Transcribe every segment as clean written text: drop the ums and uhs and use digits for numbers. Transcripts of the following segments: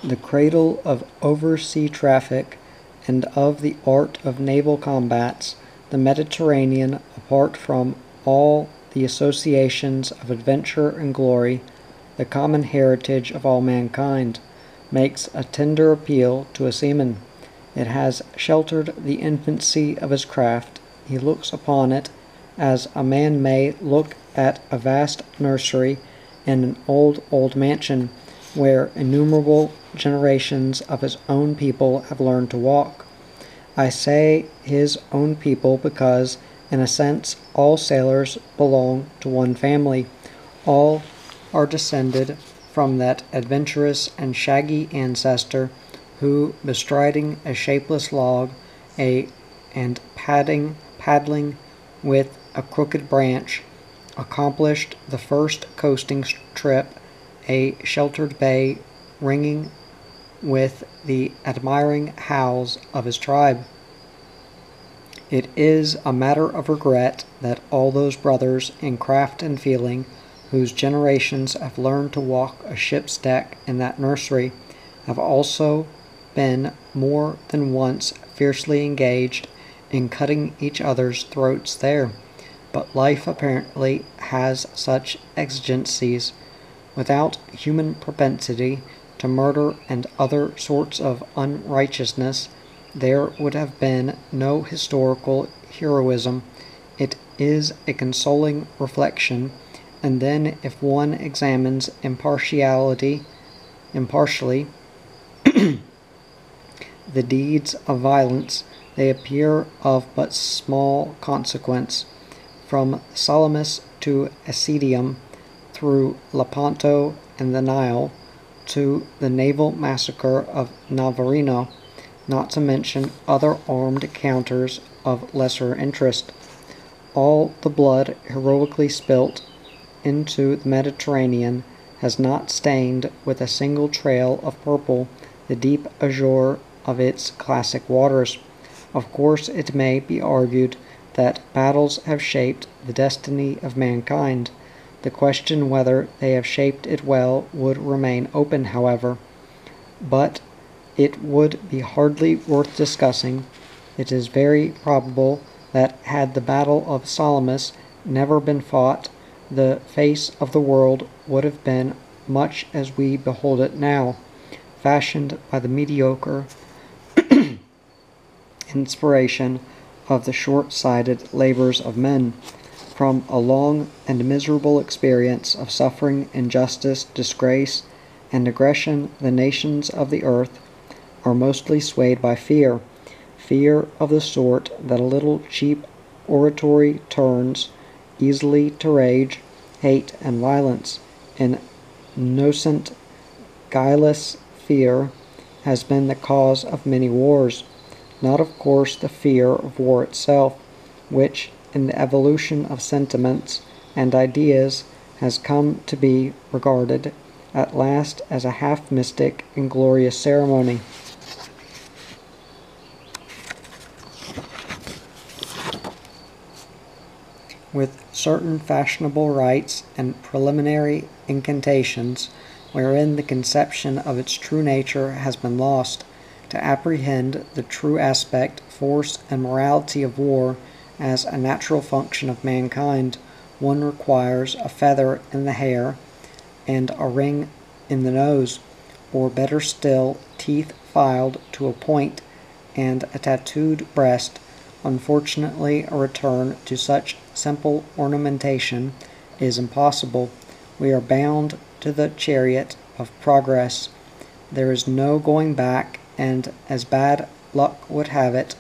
the cradle of oversea traffic and of the art of naval combats, the Mediterranean, apart from all the associations of adventure and glory, the common heritage of all mankind, makes a tender appeal to a seaman. It has sheltered the infancy of his craft. He looks upon it as a man may look at a vast nursery in an old mansion where innumerable generations of his own people have learned to walk. I say his own people because, in a sense, all sailors belong to one family. All are descended from that adventurous and shaggy ancestor who, bestriding a shapeless log, and paddling with a crooked branch, accomplished the first coasting trip, a sheltered bay ringing with the admiring howls of his tribe. It is a matter of regret that all those brothers in craft and feeling, whose generations have learned to walk a ship's deck in that nursery, have also been more than once fiercely engaged in cutting each other's throats there. But life apparently has such exigencies. Without human propensity to murder and other sorts of unrighteousness, there would have been no historical heroism. It is a consoling reflection, and then if one examines impartially the deeds of violence, they appear of but small consequence. From Salamis to Actium, through Lepanto and the Nile, to the naval massacre of Navarino, not to mention other armed encounters of lesser interest. All the blood heroically spilt into the Mediterranean has not stained with a single trail of purple the deep azure of its classic waters. Of course, it may be argued that battles have shaped the destiny of mankind. The question whether they have shaped it well would remain open, however, but it would be hardly worth discussing. It is very probable that had the Battle of Salamis never been fought, the face of the world would have been much as we behold it now, fashioned by the mediocre inspiration of the short-sighted labors of men. From a long and miserable experience of suffering, injustice, disgrace, and aggression, the nations of the earth are mostly swayed by fear of the sort that a little cheap oratory turns easily to rage, hate, and violence. Innocent, guileless fear has been the cause of many wars. Not, of course, the fear of war itself, which, in the evolution of sentiments and ideas, has come to be regarded at last as a half-mystic and glorious ceremony. With certain fashionable rites and preliminary incantations, wherein the conception of its true nature has been lost. To apprehend the true aspect, force, and morality of war as a natural function of mankind, one requires a feather in the hair and a ring in the nose, or better still, teeth filed to a point and a tattooed breast. Unfortunately, a return to such simple ornamentation is impossible. We are bound to the chariot of progress. There is no going back, and as bad luck would have it,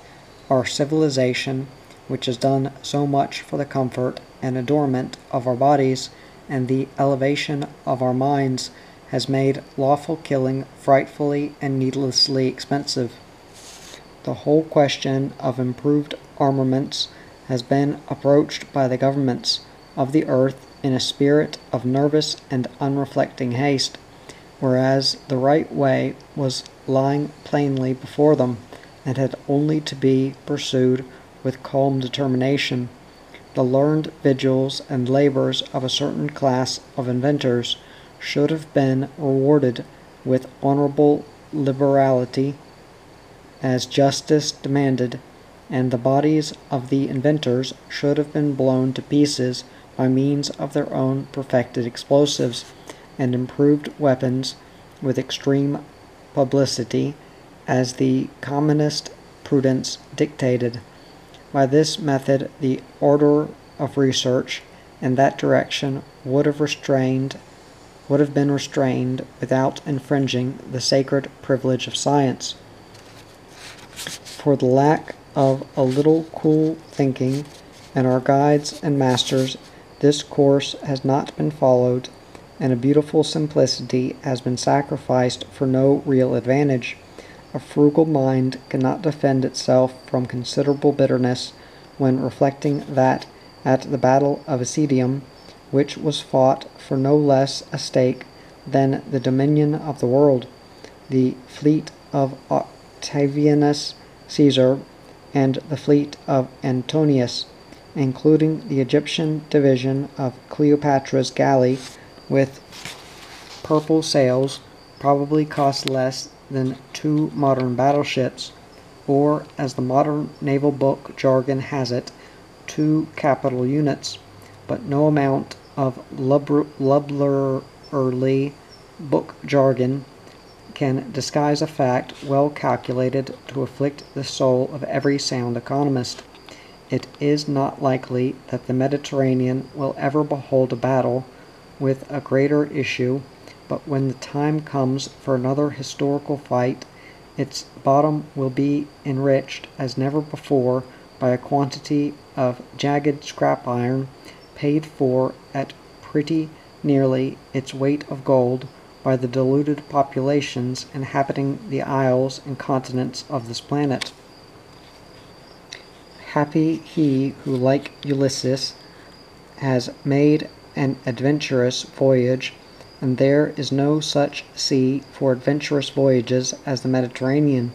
our civilization, which has done so much for the comfort and adornment of our bodies and the elevation of our minds, has made lawful killing frightfully and needlessly expensive. The whole question of improved armaments has been approached by the governments of the earth in a spirit of nervous and unreflecting haste, whereas the right way was lying plainly before them, and had only to be pursued with calm determination. The learned vigils and labors of a certain class of inventors should have been rewarded with honorable liberality as justice demanded, and the bodies of the inventors should have been blown to pieces by means of their own perfected explosives and improved weapons with extreme publicity, as the commonest prudence dictated. By this method the order of research in that direction would have been restrained without infringing the sacred privilege of science. For the lack of a little cool thinking in our guides and masters, this course has not been followed, and a beautiful simplicity has been sacrificed for no real advantage. A frugal mind cannot defend itself from considerable bitterness when reflecting that at the battle of Actium, which was fought for no less a stake than the dominion of the world, the fleet of Octavianus Caesar and the fleet of Antonius, including the Egyptian division of Cleopatra's galley with purple sails, probably cost less than 2 modern battleships, or, as the modern naval book jargon has it, 2 capital units, but no amount of lubberly book jargon can disguise a fact well calculated to afflict the soul of every sound economist. It is not likely that the Mediterranean will ever behold a battle with a greater issue, but when the time comes for another historical fight, its bottom will be enriched as never before by a quantity of jagged scrap iron paid for at pretty nearly its weight of gold by the deluded populations inhabiting the isles and continents of this planet. Happy he who, like Ulysses, has made an adventurous voyage, and there is no such sea for adventurous voyages as the Mediterranean,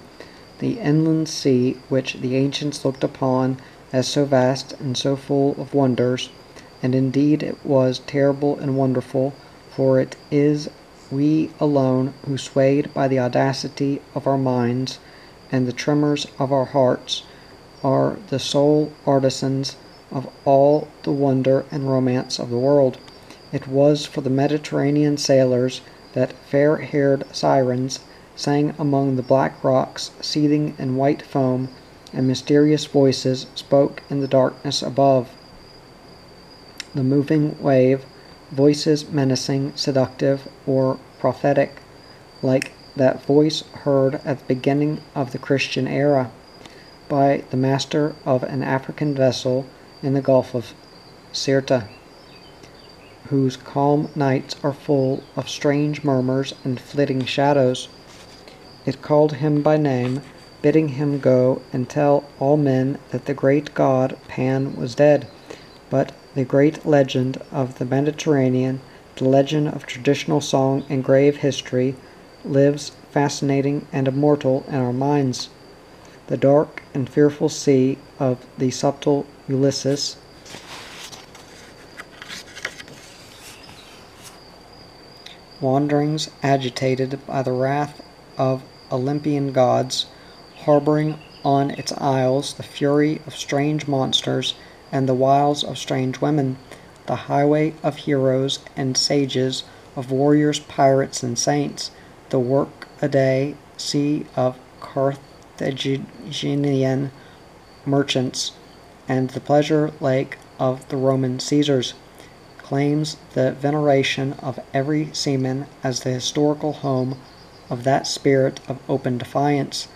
the inland sea which the ancients looked upon as so vast and so full of wonders, and indeed it was terrible and wonderful, for it is we alone who, swayed by the audacity of our minds and the tremors of our hearts, are the sole artisans of all the wonder and romance of the world. It was for the Mediterranean sailors that fair-haired sirens sang among the black rocks seething in white foam, and mysterious voices spoke in the darkness above the moving wave, voices menacing, seductive, or prophetic, like that voice heard at the beginning of the Christian era by the master of an African vessel in the Gulf of Sirte, whose calm nights are full of strange murmurs and flitting shadows. It called him by name, bidding him go and tell all men that the great god Pan was dead, but the great legend of the Mediterranean, the legend of traditional song and grave history, lives fascinating and immortal in our minds. The dark and fearful sea of the subtle Ulysses, wanderings agitated by the wrath of Olympian gods, harboring on its isles the fury of strange monsters and the wiles of strange women, the highway of heroes and sages, of warriors, pirates, and saints, the work-a-day sea of Carthaginian merchants, and the pleasure lake of the Roman Caesars, claims the veneration of every seaman as the historical home of that spirit of open defiance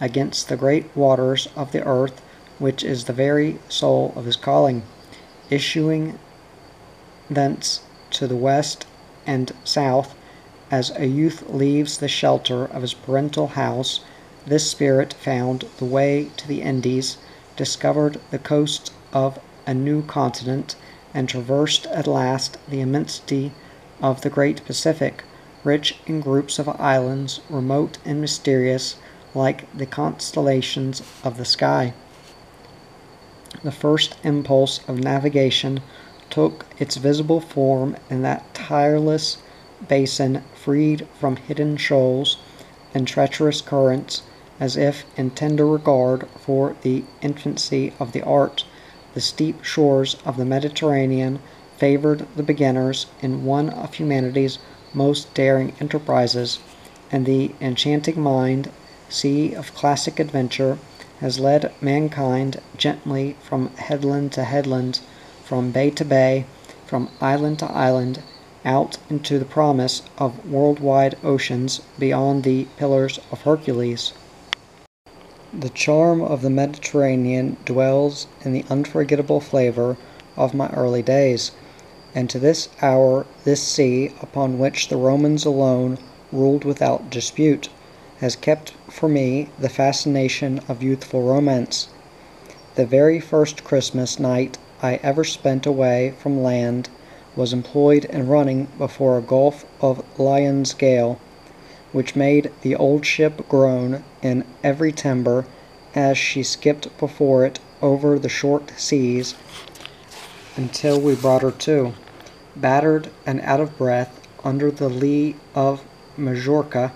against the great waters of the earth, which is the very soul of his calling. Issuing thence to the west and south, as a youth leaves the shelter of his parental house, this spirit found the way to the Indies, discovered the coast of a new continent, and traversed at last the immensity of the great Pacific, rich in groups of islands, remote and mysterious, like the constellations of the sky. The first impulse of navigation took its visible form in that tireless basin freed from hidden shoals and treacherous currents, as if in tender regard for the infancy of the art. The steep shores of the Mediterranean favored the beginners in one of humanity's most daring enterprises, and the enchanting mind, sea of classic adventure, has led mankind gently from headland to headland, from bay to bay, from island to island, out into the promise of worldwide oceans beyond the Pillars of Hercules. The charm of the Mediterranean dwells in the unforgettable flavor of my early days, and to this hour this sea, upon which the Romans alone ruled without dispute, has kept for me the fascination of youthful romance. The very first Christmas night I ever spent away from land was employed in running before a gulf of Lyon's gale, which made the old ship groan in every timber as she skipped before it over the short seas until we brought her to, battered and out of breath, under the lee of Majorca,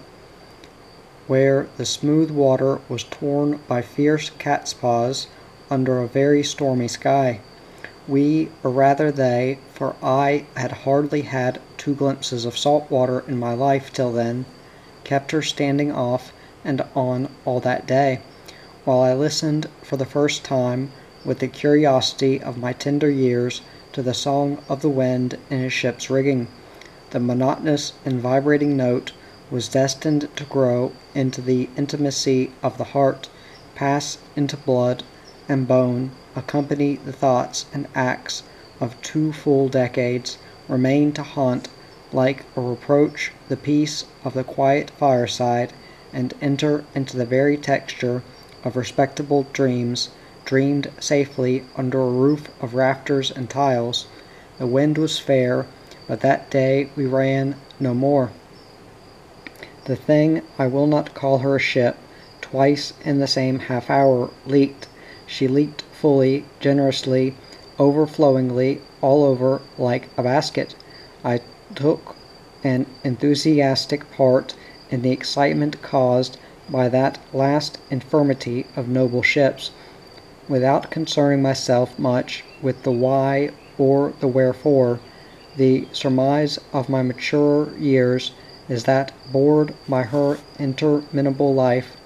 where the smooth water was torn by fierce catspaws under a very stormy sky. We, or rather they, for I had hardly had 2 glimpses of salt water in my life till then, kept her standing off and on all that day, while I listened for the first time, with the curiosity of my tender years, to the song of the wind in a ship's rigging. The monotonous and vibrating note was destined to grow into the intimacy of the heart, pass into blood and bone, accompany the thoughts and acts of 2 full decades, remain to haunt like a reproach the peace of the quiet fireside, and enter into the very texture of respectable dreams, dreamed safely under a roof of rafters and tiles. The wind was fair, but that day we ran no more. The thing, I will not call her a ship, twice in the same half hour leaked. She leaked fully, generously, overflowingly, all over like a basket. I took an enthusiastic part in the excitement caused by that last infirmity of noble ships, without concerning myself much with the why or the wherefore. The surmise of my maturer years is that, bored by her interminable life,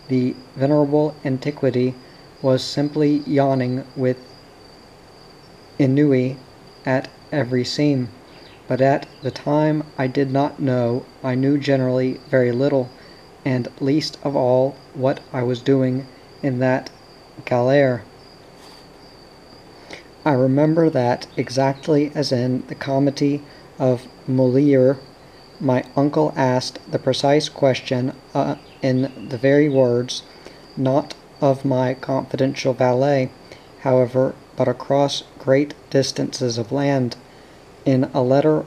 the venerable antiquity was simply yawning with ennui at every seam. But at the time I did not know. I knew generally very little, and least of all what I was doing in that galère. I remember that, exactly as in the comedy of Molière, my uncle asked the precise question in the very words, not of my confidential valet, however, but across great distances of land, in a letter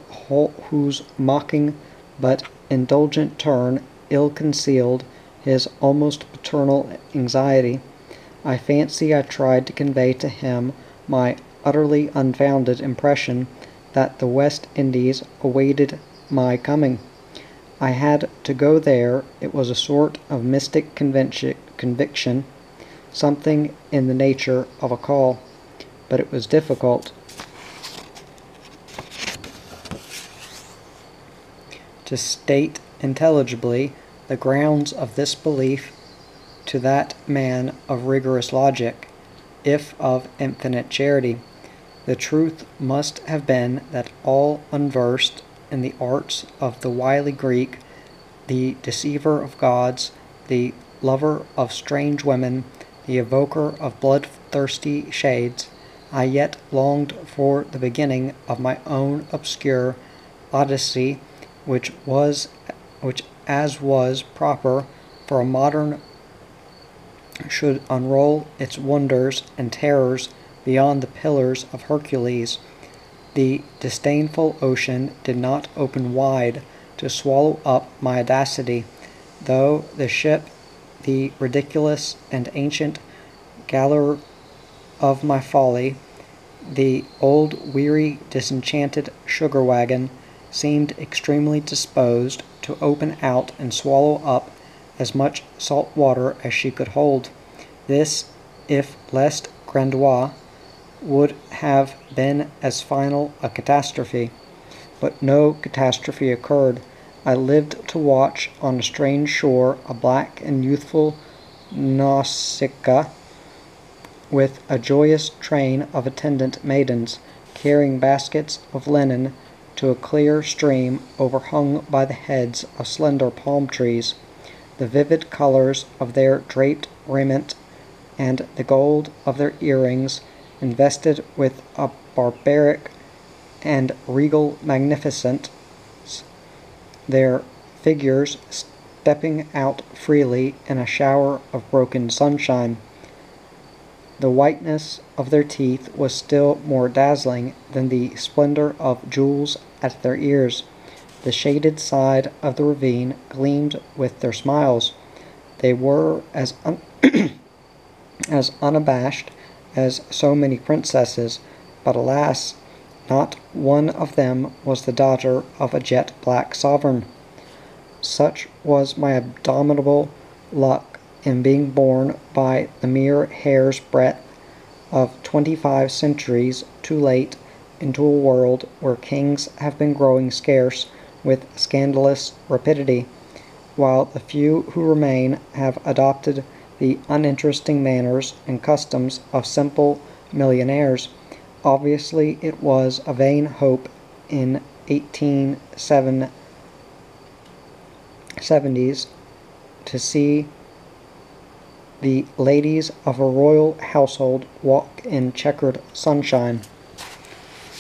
whose mocking but indulgent turn ill-concealed his almost paternal anxiety. I fancy I tried to convey to him my utterly unfounded impression that the West Indies awaited my coming. I had to go there. It was a sort of mystic conviction, something in the nature of a call, but it was difficult to state intelligibly the grounds of this belief to that man of rigorous logic, if of infinite charity. The truth must have been that all unversed in the arts of the wily Greek, the deceiver of gods, the lover of strange women, the evoker of bloodthirsty shades, I yet longed for the beginning of my own obscure Odyssey, which as was proper for a modern should unroll its wonders and terrors beyond the Pillars of Hercules. The disdainful ocean did not open wide to swallow up my audacity, though the ship, the ridiculous and ancient gallery of my folly, the old weary disenchanted sugar wagon, seemed extremely disposed to open out and swallow up as much salt water as she could hold. This, if less grandiose, would have been as final a catastrophe. But no catastrophe occurred. I lived to watch on a strange shore a black and youthful Nausicaa with a joyous train of attendant maidens, carrying baskets of linen to a clear stream overhung by the heads of slender palm trees. The vivid colors of their draped raiment and the gold of their earrings invested with a barbaric and regal magnificence, their figures stepping out freely in a shower of broken sunshine. The whiteness of their teeth was still more dazzling than the splendor of jewels at their ears. The shaded side of the ravine gleamed with their smiles. They were as as unabashed as so many princesses, but alas, not one of them was the daughter of a jet-black sovereign. Such was my abominable luck in being born by the mere hair's breadth of 25 centuries too late into a world where kings have been growing scarce with scandalous rapidity, while the few who remain have adopted the uninteresting manners and customs of simple millionaires. Obviously, it was a vain hope in 1870s to see the ladies of a royal household walk in checkered sunshine,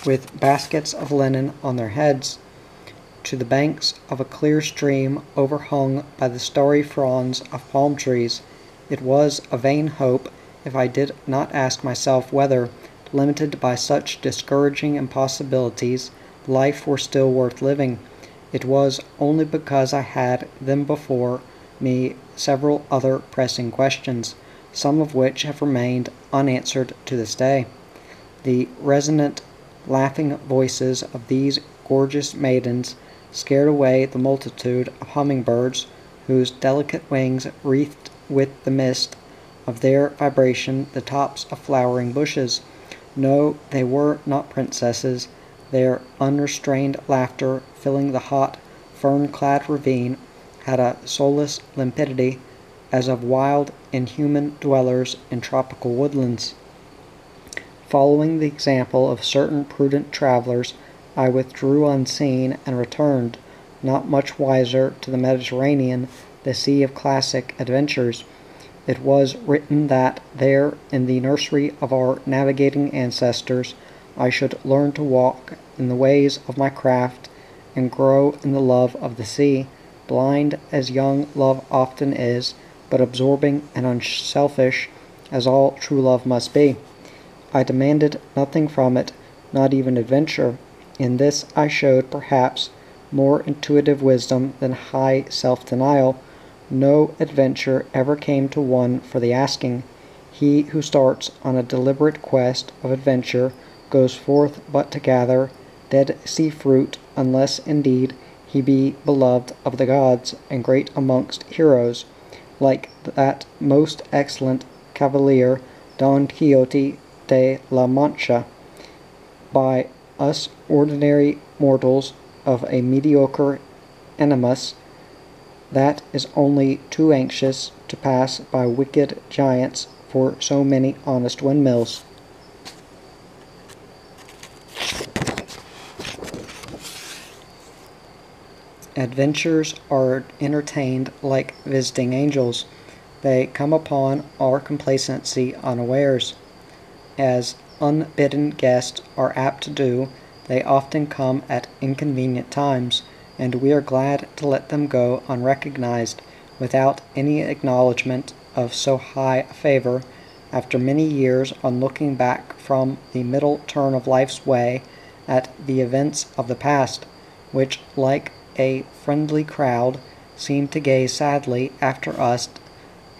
with baskets of linen on their heads, to the banks of a clear stream overhung by the starry fronds of palm trees. It was a vain hope, if I did not ask myself whether, limited by such discouraging impossibilities, life were still worth living. It was only because I had then before me several other pressing questions, some of which have remained unanswered to this day. The resonant, laughing voices of these gorgeous maidens scared away the multitude of hummingbirds whose delicate wings wreathed with the mist of their vibration the tops of flowering bushes. No, they were not princesses. Their unrestrained laughter, filling the hot, fern-clad ravine, had a soulless limpidity as of wild, inhuman dwellers in tropical woodlands. Following the example of certain prudent travelers, I withdrew unseen and returned, not much wiser, to the Mediterranean, the sea of classic adventures. It was written that there, in the nursery of our navigating ancestors, I should learn to walk in the ways of my craft and grow in the love of the sea, blind as young love often is, but absorbing and unselfish as all true love must be. I demanded nothing from it, not even adventure. In this I showed, perhaps, more intuitive wisdom than high self-denial. No adventure ever came to one for the asking. He who starts on a deliberate quest of adventure goes forth but to gather Dead Sea fruit, unless indeed he be beloved of the gods and great amongst heroes, like that most excellent cavalier Don Quixote de la Mancha. By us ordinary mortals of a mediocre animus, that is only too anxious to pass by wicked giants for so many honest windmills. Adventures are entertained like visiting angels. They come upon our complacency unawares. As unbidden guests are apt to do, they often come at inconvenient times, and we are glad to let them go unrecognized, without any acknowledgment of so high a favor, after many years on looking back from the middle turn of life's way at the events of the past, which, like a friendly crowd, seem to gaze sadly after us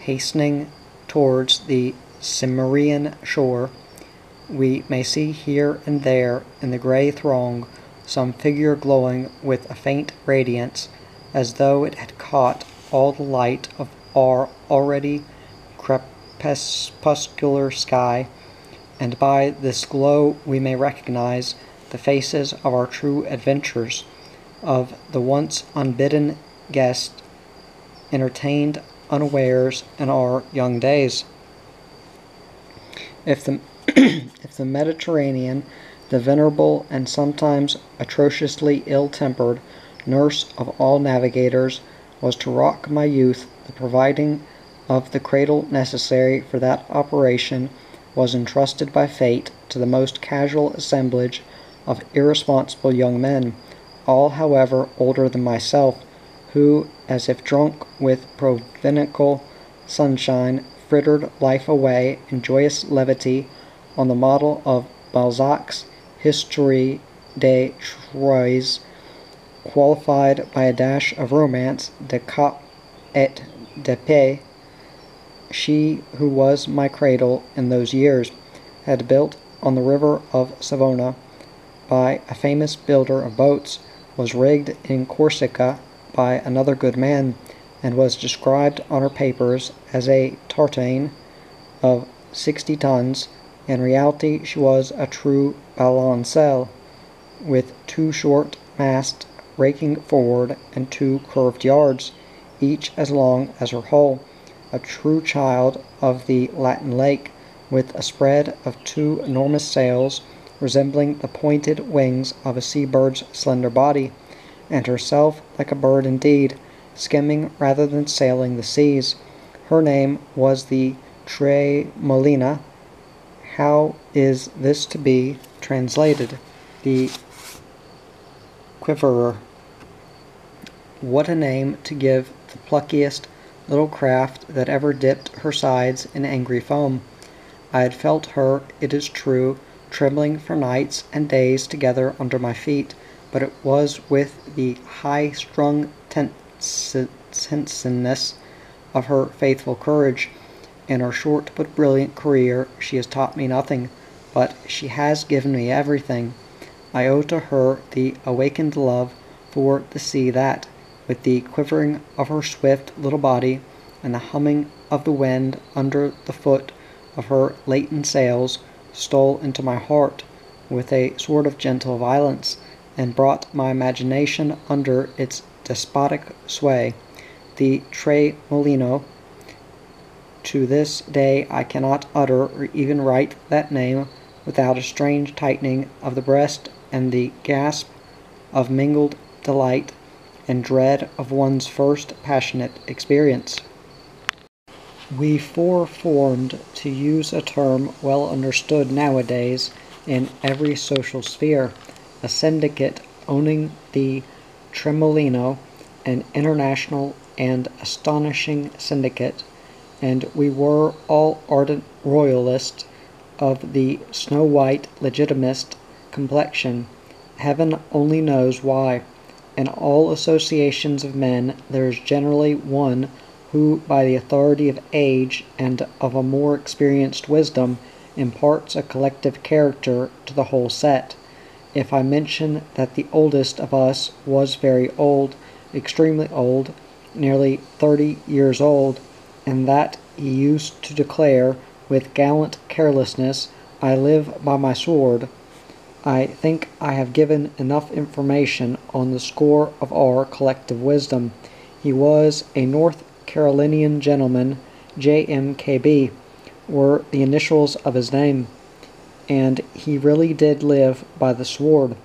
hastening towards the Cimmerian shore. We may see here and there in the gray throng some figure glowing with a faint radiance, as though it had caught all the light of our already crepuscular sky, and by this glow we may recognize the faces of our true adventurers, of the once unbidden guest entertained unawares in our young days. If the, if the Mediterranean, the venerable and sometimes atrociously ill-tempered nurse of all navigators, was to rock my youth, the providing of the cradle necessary for that operation was entrusted by fate to the most casual assemblage of irresponsible young men, all however older than myself, who, as if drunk with providential sunshine, frittered life away in joyous levity on the model of Balzac's Histoire de Troyes, qualified by a dash of romance, de cap et de paix. She who was my cradle in those years had built on the river of Savona by a famous builder of boats, was rigged in Corsica by another good man, and was described on her papers as a tartane of 60 tons. In reality she was a true balancelle, with 2 short masts raking forward and 2 curved yards, each as long as her hull, a true child of the Latin lake, with a spread of 2 enormous sails resembling the pointed wings of a sea-bird's slender body, and herself like a bird indeed, skimming rather than sailing the seas. Her name was the Tremolina. How is this to be translated? The Quiverer. What a name to give the pluckiest little craft that ever dipped her sides in angry foam. I had felt her, it is true, trembling for nights and days together under my feet, but it was with the high-strung tenseness of her faithful courage. In her short but brilliant career she has taught me nothing, but she has given me everything. I owe to her the awakened love for the sea that, with the quivering of her swift little body and the humming of the wind under the foot of her latent sails, stole into my heart with a sort of gentle violence, and brought my imagination under its despotic sway. The Tremolino. To this day I cannot utter or even write that name without a strange tightening of the breast and the gasp of mingled delight and dread of one's first passionate experience. We formed, to use a term well understood nowadays in every social sphere, a syndicate owning the Tremolino, an international and astonishing syndicate, and we were all ardent royalists of the snow-white legitimist complexion. Heaven only knows why. In all associations of men there is generally one who, by the authority of age and of a more experienced wisdom, imparts a collective character to the whole set. If I mention that the oldest of us was very old, extremely old, nearly 30 years old, and that he used to declare with gallant carelessness, "I live by my sword," I think I have given enough information on the score of our collective wisdom. He was a North Carolinian gentleman, J.M.K.B. were the initials of his name, and he really did live by the sword,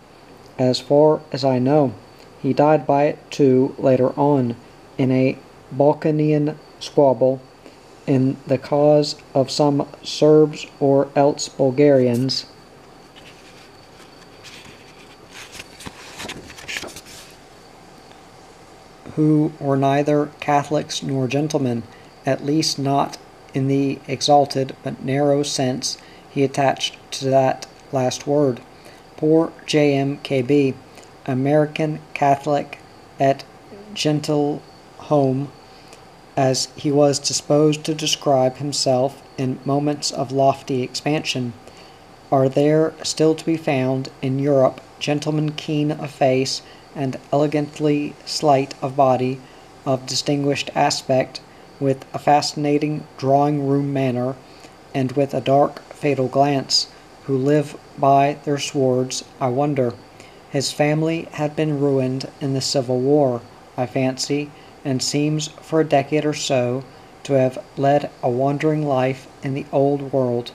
as far as I know. He died by it, too, later on, in a Balkanian squabble, in the cause of some Serbs or else Bulgarians, who were neither Catholics nor gentlemen, at least not in the exalted but narrow sense he attached to that last word. Poor J.M.K.B., American Catholic et gentil homme, as he was disposed to describe himself in moments of lofty expansion. Are there still to be found in Europe gentlemen keen of face and elegantly slight of body, of distinguished aspect, with a fascinating drawing-room manner, and with a dark, fatal glance, who live by their swords, I wonder. His family had been ruined in the Civil War, I fancy, and seems for a decade or so to have led a wandering life in the Old World.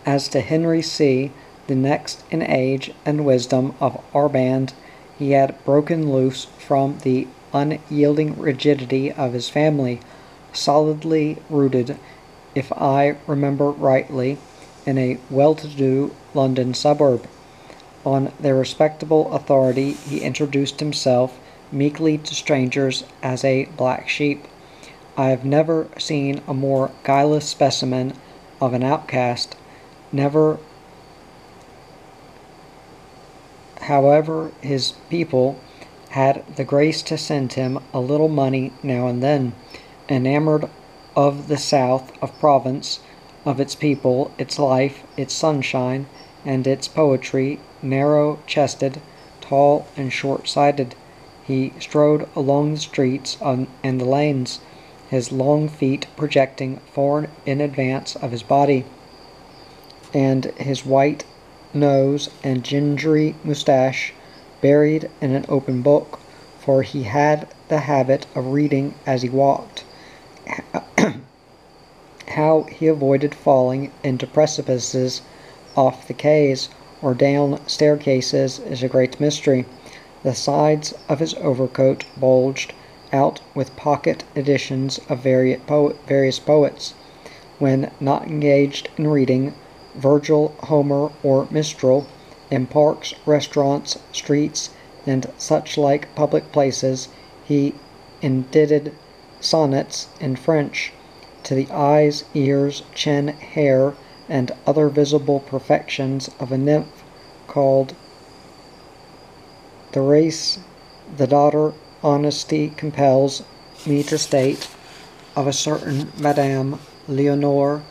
As to Henry C., the next in age and wisdom of our band, he had broken loose from the unyielding rigidity of his family, solidly rooted, if I remember rightly, in a well-to-do London suburb. On their respectable authority he introduced himself meekly to strangers as a black sheep. I have never seen a more guileless specimen of an outcast. Never, however, his people had the grace to send him a little money now and then. Enamored of the south of Provence, of its people, its life, its sunshine, and its poetry, narrow-chested, tall and short-sighted, he strode along the streets and the lanes, his long feet projecting far in advance of his body, and his white nose and gingery moustache buried in an open book, for he had the habit of reading as he walked. How he avoided falling into precipices, off the quays, or down staircases is a great mystery. The sides of his overcoat bulged out with pocket editions of various poets. When not engaged in reading Virgil, Homer, or Mistral, in parks, restaurants, streets, and such like public places, he indited sonnets in French, to the eyes, ears, chin, hair, and other visible perfections of a nymph called Thérèse, the daughter, honesty compels me to state, of a certain Madame Leonore,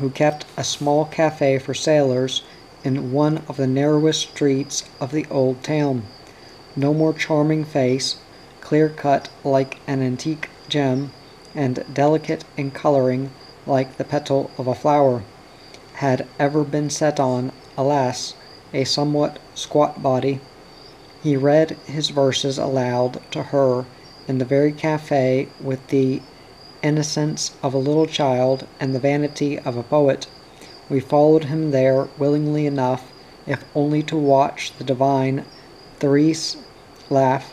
who kept a small cafe for sailors in one of the narrowest streets of the old town. No more charming face, clear-cut like an antique gem, and delicate in coloring like the petal of a flower, had ever been set on, alas, a somewhat squat body. He read his verses aloud to her in the very cafe with the innocence of a little child and the vanity of a poet. We followed him there willingly enough, if only to watch the divine Thérèse laugh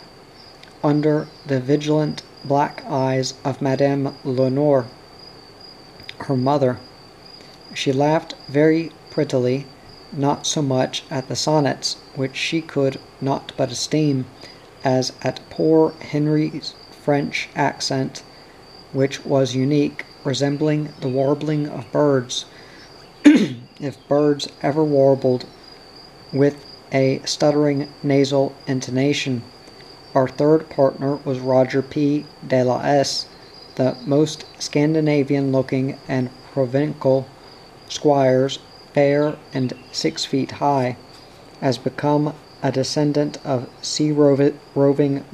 under the vigilant black eyes of Madame Leonore, her mother. She laughed very prettily, not so much at the sonnets, which she could not but esteem, as at poor Henry's French accent, which was unique, resembling the warbling of birds, if birds ever warbled, with a stuttering nasal intonation. Our third partner was Roger P. de la S., the most Scandinavian-looking and provincial squires, fair and 6 feet high, as become a descendant of sea-roving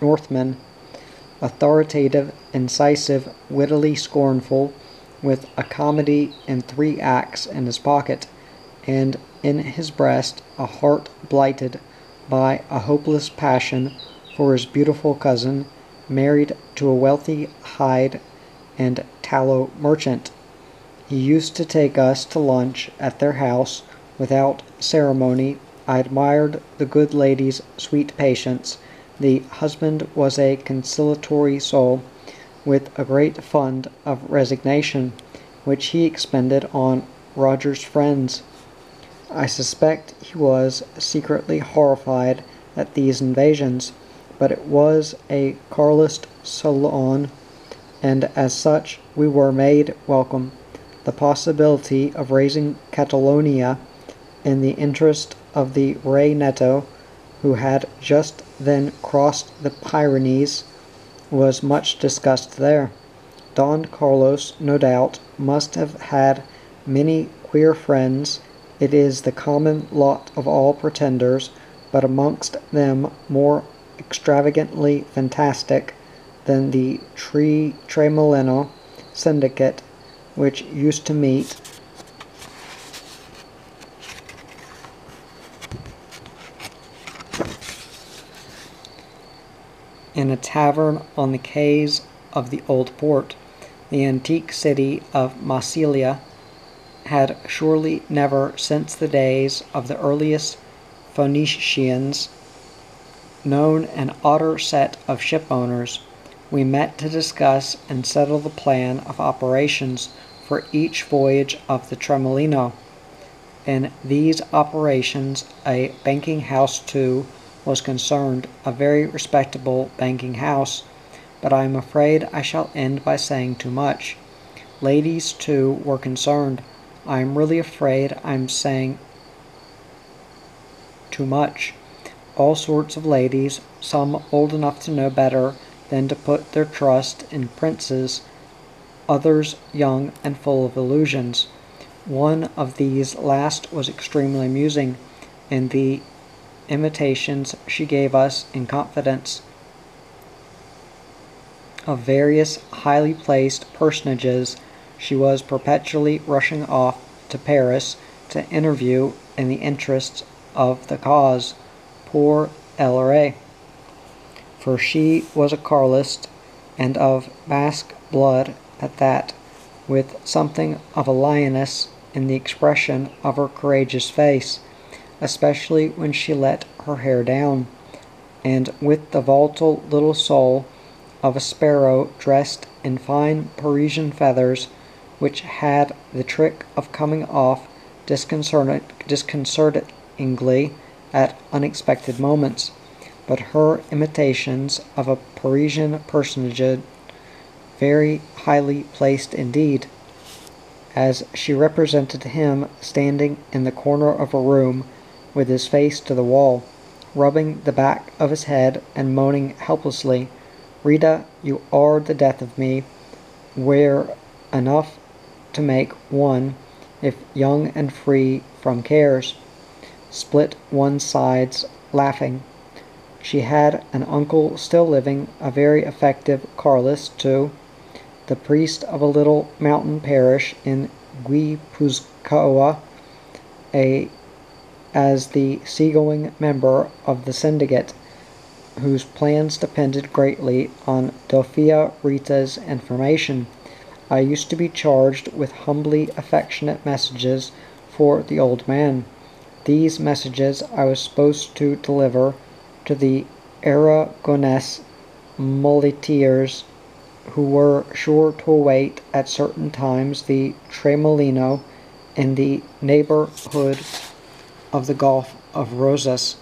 Northmen, authoritative, incisive, wittily scornful, with a comedy in 3 acts in his pocket, and in his breast a heart blighted by a hopeless passion for his beautiful cousin, married to a wealthy hide and tallow merchant. He used to take us to lunch at their house without ceremony. I admired the good lady's sweet patience. The husband was a conciliatory soul, with a great fund of resignation, which he expended on Roger's friends. I suspect he was secretly horrified at these invasions, but it was a Carlist salon, and as such we were made welcome. The possibility of raising Catalonia in the interest of the Rey Neto, who had just then crossed the Pyrenees, was much discussed there. Don Carlos, no doubt, must have had many queer friends. It is the common lot of all pretenders, but amongst them more extravagantly fantastic than the Tremolino syndicate, which used to meet in a tavern on the quays of the old port. The antique city of Massilia had surely never since the days of the earliest Phoenicians known an odder set of shipowners. We met to discuss and settle the plan of operations for each voyage of the Tremolino. In these operations a banking house too was concerned, a very respectable banking house, but I am afraid I shall end by saying too much. Ladies too were concerned. I am really afraid I am saying too much. All sorts of ladies, some old enough to know better than to put their trust in princes, others young and full of illusions. One of these last was extremely amusing in the imitations she gave us in confidence of various highly placed personages she was perpetually rushing off to Paris to interview in the interests of the cause. Poor Elleray! For she was a Carlist, and of Basque blood at that, with something of a lioness in the expression of her courageous face, especially when she let her hair down, and with the volatile little soul of a sparrow dressed in fine Parisian feathers, which had the trick of coming off disconcertingly at unexpected moments. But her imitations of a Parisian personage very highly placed indeed, as she represented him standing in the corner of a room with his face to the wall, rubbing the back of his head and moaning helplessly, "Rita, you are the death of me," were enough to make one, if young and free from cares, split one's sides laughing. She had an uncle still living, a very effective Carlist too, the priest of a little mountain parish in Guipuzcoa, as the seagoing member of the syndicate, whose plans depended greatly on Dorothea Rita's information. I used to be charged with humbly affectionate messages for the old man. These messages I was supposed to deliver to the Aragonese muleteers, who were sure to await at certain times the Tremolino in the neighborhood of the Gulf of Rosas,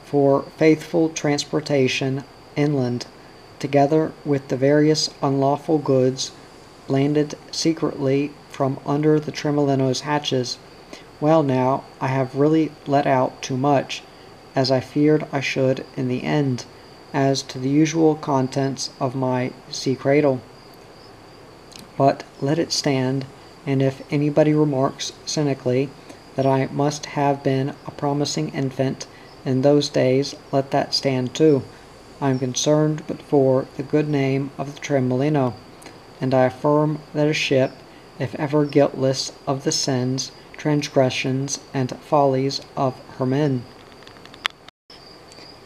for faithful transportation inland, together with the various unlawful goods landed secretly from under the Tremolino's hatches. Well now, I have really let out too much, as I feared I should in the end, as to the usual contents of my sea cradle. But let it stand, and if anybody remarks cynically that I must have been a promising infant in those days, let that stand too. I am concerned but for the good name of the Tremolino, and I affirm that a ship, if ever guiltless of the sins, transgressions, and follies of her men,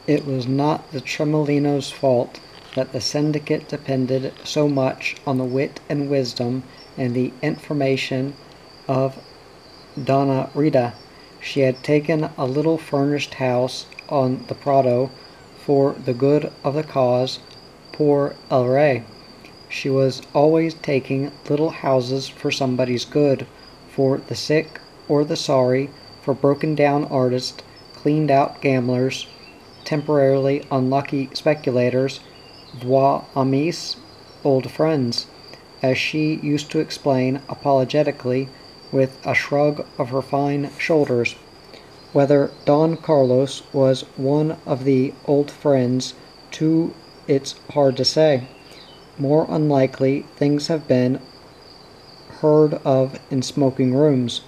it was not the Tremolino's fault that the syndicate depended so much on the wit and wisdom and the information of Donna Rita. She had taken a little furnished house on the Prado for the good of the cause. Poor Elleray! She was always taking little houses for somebody's good, for the sick or the sorry, for broken-down artists, cleaned-out gamblers, temporarily unlucky speculators, voix amis, old friends, as she used to explain apologetically with a shrug of her fine shoulders. Whether Don Carlos was one of the old friends, too, it's hard to say. More unlikely things have been heard of in smoking rooms.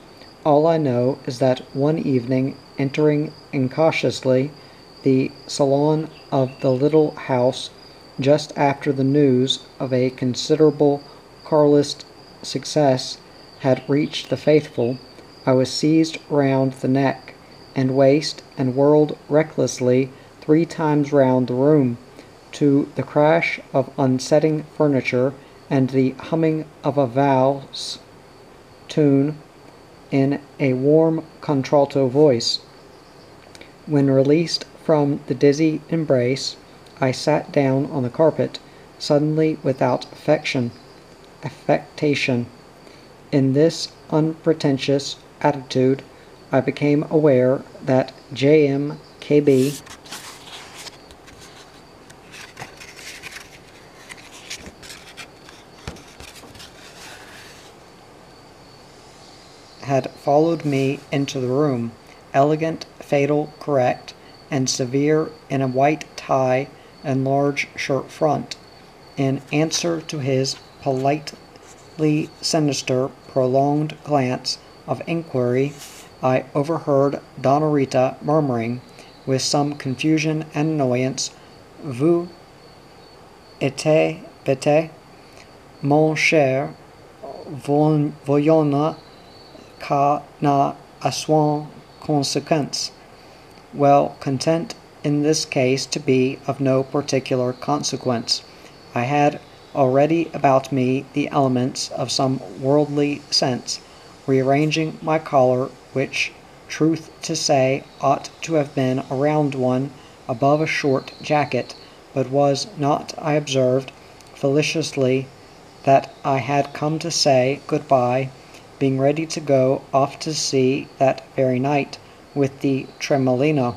All I know is that one evening, entering incautiously, the salon of the little house just after the news of a considerable Carlist success had reached the faithful, I was seized round the neck and waist and whirled recklessly 3 times round the room, to the crash of unsetting furniture and the humming of a valse tune in a warm contralto voice. When released from the dizzy embrace, I sat down on the carpet, suddenly without affectation. In this unpretentious attitude, I became aware that J.M.K.B. had followed me into the room, elegant, fatal, correct, and severe in a white tie and large shirt front. In answer to his politely sinister, prolonged glance of inquiry, I overheard Donna Rita murmuring, with some confusion and annoyance, "Vous êtes bête, mon cher, voyons qu'à n'a assoin conséquence." Well content in this case to be of no particular consequence. I had already about me the elements of some worldly sense, rearranging my collar, which, truth to say, ought to have been a round one above a short jacket, but was not, I observed felicitously that I had come to say good-bye, being ready to go off to sea that very night with the Tremolino.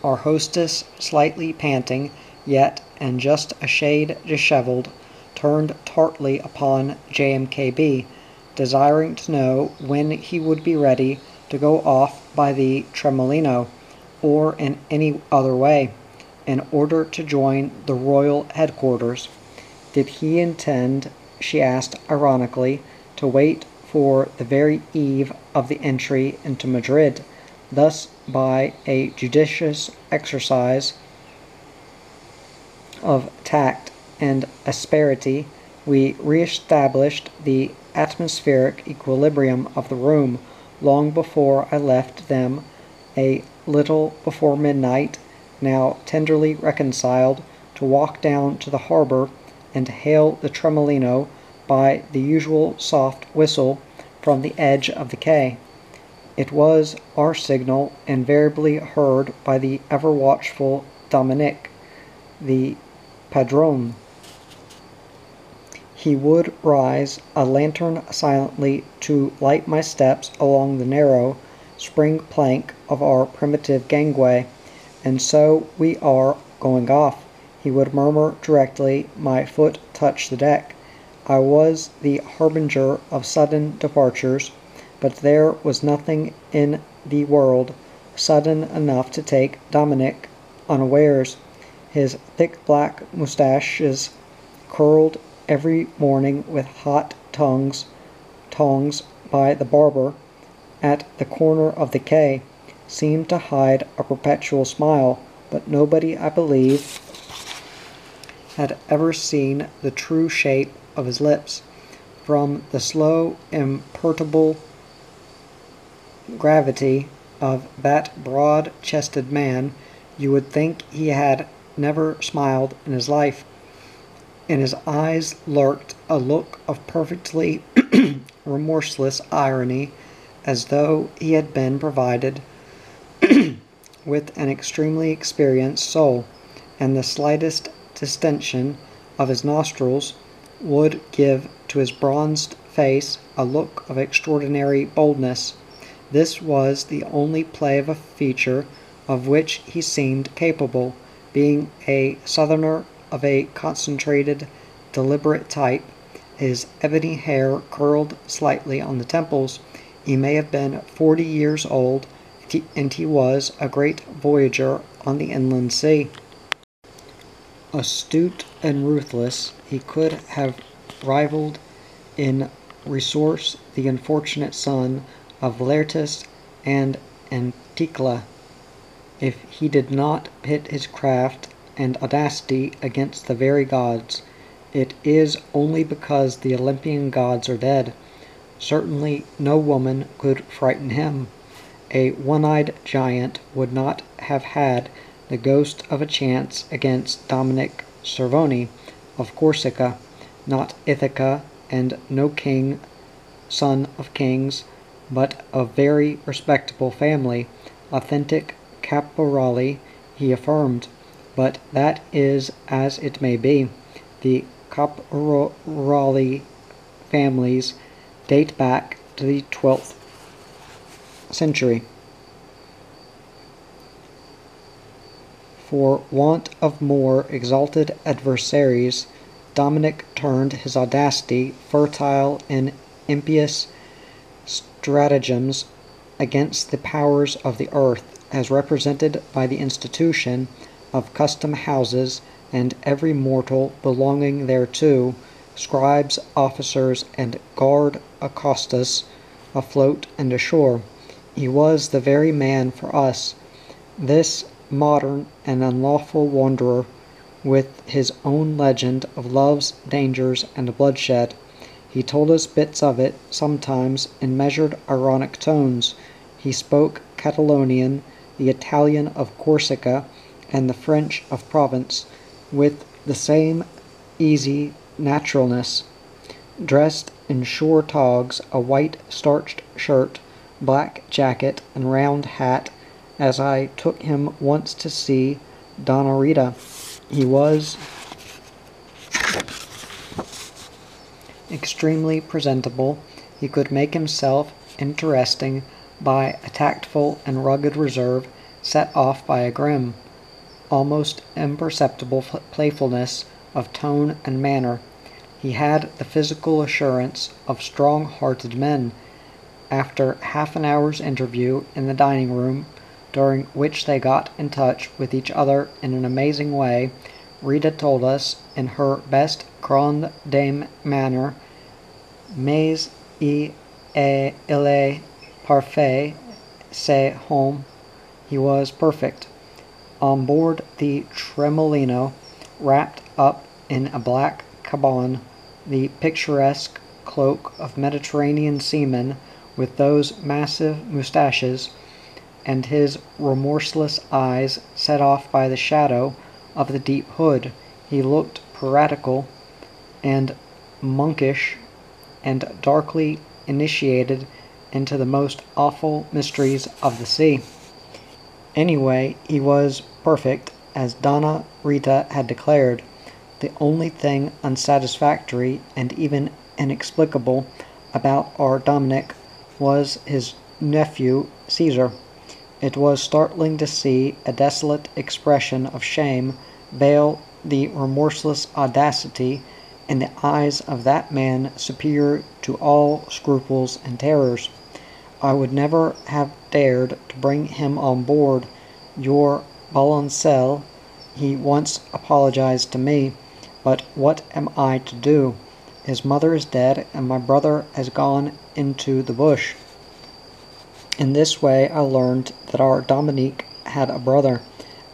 Our hostess, slightly panting, yet and just a shade dishevelled, turned tartly upon J.M.K.B., desiring to know when he would be ready to go off by the Tremolino, or in any other way, in order to join the royal headquarters. Did he intend, she asked ironically, to wait for the very eve of the entry into Madrid? Thus, by a judicious exercise of tact and asperity, we re-established the atmospheric equilibrium of the room long before I left them a little before midnight, now tenderly reconciled, to walk down to the harbor and hail the Tremolino by the usual soft whistle from the edge of the quay. It was our signal, invariably heard by the ever-watchful Dominic, the padrone. He would rise a lantern silently to light my steps along the narrow spring plank of our primitive gangway. "And so we are going off," he would murmur directly my foot touched the deck. I was the harbinger of sudden departures, but there was nothing in the world sudden enough to take Dominic unawares. His thick black moustaches, curled every morning with hot tongs by the barber at the corner of the quay, seemed to hide a perpetual smile, but nobody, I believe, had ever seen the true shape of his lips. From the slow, imperturbable gravity of that broad-chested man, you would think he had never smiled in his life. In his eyes lurked a look of perfectly remorseless irony, as though he had been provided with an extremely experienced soul, and the slightest distension of his nostrils would give to his bronzed face a look of extraordinary boldness. This was the only play of a feature of which he seemed capable, being a southerner of a concentrated, deliberate type. His ebony hair curled slightly on the temples. He may have been 40 years old, and he was a great voyager on the inland sea. Astute and ruthless, he could have rivaled in resource the unfortunate son of Laertes and Anticla. if he did not pit his craft and audacity against the very gods, it is only because the Olympian gods are dead. Certainly no woman could frighten him. A one-eyed giant would not have had the ghost of a chance against Dominic Cervoni of Corsica, not Ithaca, and no king, son of kings, but of very respectable family, authentic caporali, he affirmed. But that is as it may be. The caporali families date back to the 12th century. For want of more exalted adversaries, Dominic turned his audacity, fertile in impious stratagems, against the powers of the earth, as represented by the institution of custom houses and every mortal belonging thereto, scribes, officers, and guard accostas, afloat and ashore. He was the very man for us, this modern and unlawful wanderer, with his own legend of love's dangers and bloodshed. He told us bits of it, sometimes in measured ironic tones. He spoke Catalonian, the Italian of Corsica, and the French of Provence, with the same easy naturalness. Dressed in shore togs, a white starched shirt, black jacket, and round hat, as I took him once to see Donna Rita. He was extremely presentable. He could make himself interesting by a tactful and rugged reserve set off by a grim, almost imperceptible playfulness of tone and manner. He had the physical assurance of strong-hearted men. After half an hour's interview in the dining-room, during which they got in touch with each other in an amazing way, Rita told us, in her best grande dame manner, Mais il est parfait, c'est homme. He was perfect. On board the Tremolino, wrapped up in a black caban, the picturesque cloak of Mediterranean seamen with those massive moustaches, and his remorseless eyes set off by the shadow of the deep hood, he looked piratical and monkish and darkly initiated into the most awful mysteries of the sea. Anyway, he was perfect, as Donna Rita had declared. The only thing unsatisfactory and even inexplicable about our Dominic was his nephew Caesar. It was startling to see a desolate expression of shame veil the remorseless audacity in the eyes of that man superior to all scruples and terrors. I would never have dared to bring him on board your balancelle, he once apologized to me, but what am I to do? His mother is dead, and my brother has gone into the bush. In this way I learned that our Dominique had a brother.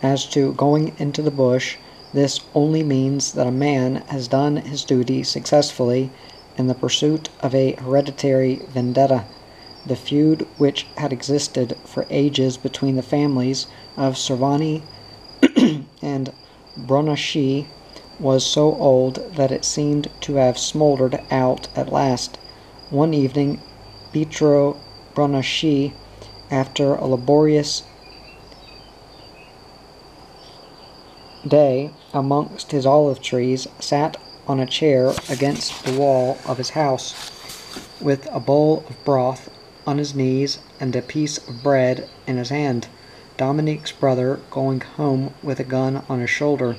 As to going into the bush, this only means that a man has done his duty successfully in the pursuit of a hereditary vendetta. The feud which had existed for ages between the families of Cervoni and Brunaschi was so old that it seemed to have smoldered out at last. One evening, Pietro Brunaschi, after a laborious day amongst his olive trees, sat on a chair against the wall of his house, with a bowl of broth on his knees and a piece of bread in his hand. Dominique's brother, going home with a gun on his shoulder,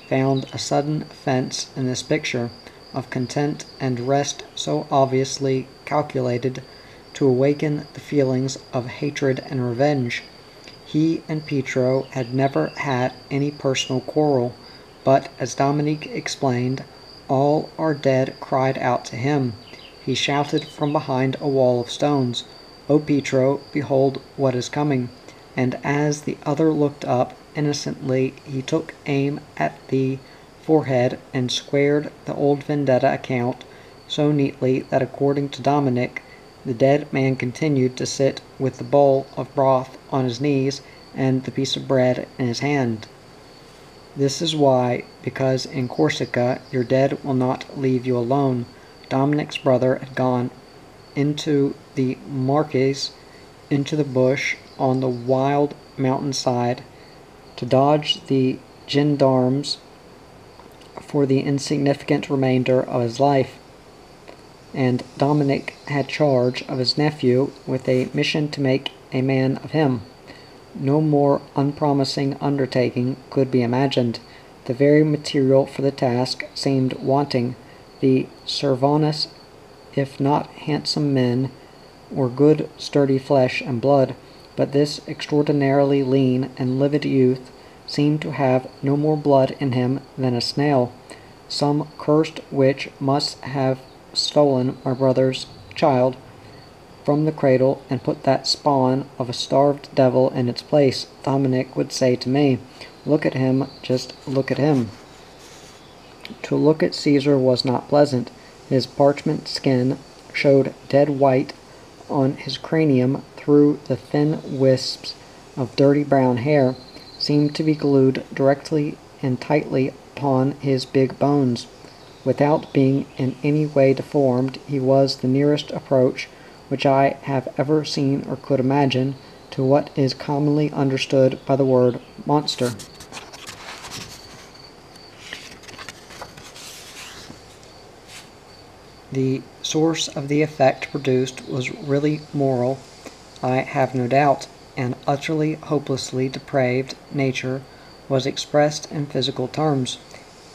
found a sudden offense in this picture of content and rest so obviously calculated to awaken the feelings of hatred and revenge. He and Pietro had never had any personal quarrel, but, as Dominique explained, all our dead cried out to him. He shouted from behind a wall of stones, "O Pietro, behold what is coming!" and as the other looked up innocently, he took aim at the forehead and squared the old vendetta account so neatly that, according to Dominic, the dead man continued to sit with the bowl of broth on his knees and the piece of bread in his hand. This is why, because in Corsica your dead will not leave you alone, Dominic's brother had gone into the Marques, into the bush on the wild mountainside, to dodge the gendarmes for the insignificant remainder of his life, and Dominic had charge of his nephew with a mission to make a man of him. No more unpromising undertaking could be imagined. The very material for the task seemed wanting. The Servanus, if not handsome men, were good sturdy flesh and blood, but this extraordinarily lean and livid youth seemed to have no more blood in him than a snail. Some cursed witch must have stolen my brother's child from the cradle and put that spawn of a starved devil in its place. Dominic would say to me, "Look at him, just look at him." To look at Caesar was not pleasant. His parchment skin showed dead white on his cranium through the thin wisps of dirty brown hair seemed to be glued directly and tightly upon his big bones. Without being in any way deformed, he was the nearest approach which I have ever seen or could imagine to what is commonly understood by the word monster. The source of the effect produced was really moral, I have no doubt. An utterly, hopelessly depraved nature was expressed in physical terms.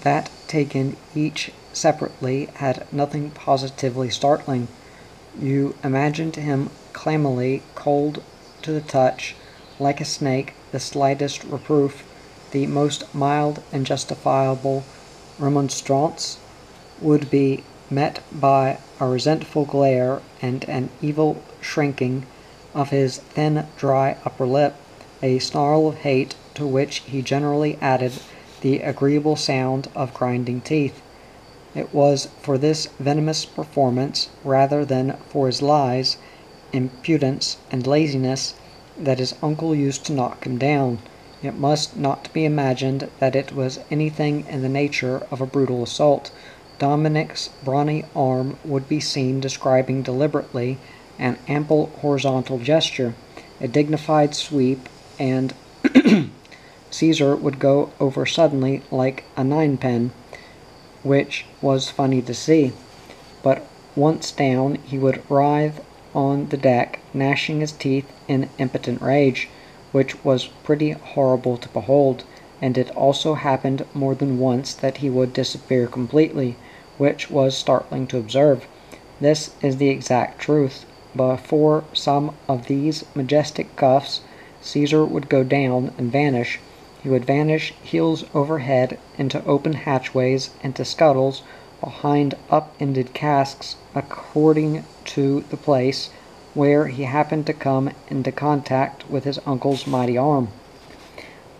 That, taken each separately, had nothing positively startling. You imagined him clammily, cold to the touch, like a snake. The slightest reproof, the most mild and justifiable remonstrance, would be met by a resentful glare and an evil shrinking of his thin, dry upper lip, a snarl of hate to which he generally added the agreeable sound of grinding teeth. It was for this venomous performance, rather than for his lies, impudence, and laziness, that his uncle used to knock him down. It must not be imagined that it was anything in the nature of a brutal assault. Dominic's brawny arm would be seen describing deliberately an ample horizontal gesture, a dignified sweep, and Caesar would go over suddenly like a ninepin, which was funny to see. But once down, he would writhe on the deck, gnashing his teeth in impotent rage, which was pretty horrible to behold, and it also happened more than once that he would disappear completely, which was startling to observe. This is the exact truth. Before some of these majestic cuffs, Caesar would go down and vanish. He would vanish heels over head into open hatchways, into scuttles, behind up-ended casks, according to the place where he happened to come into contact with his uncle's mighty arm.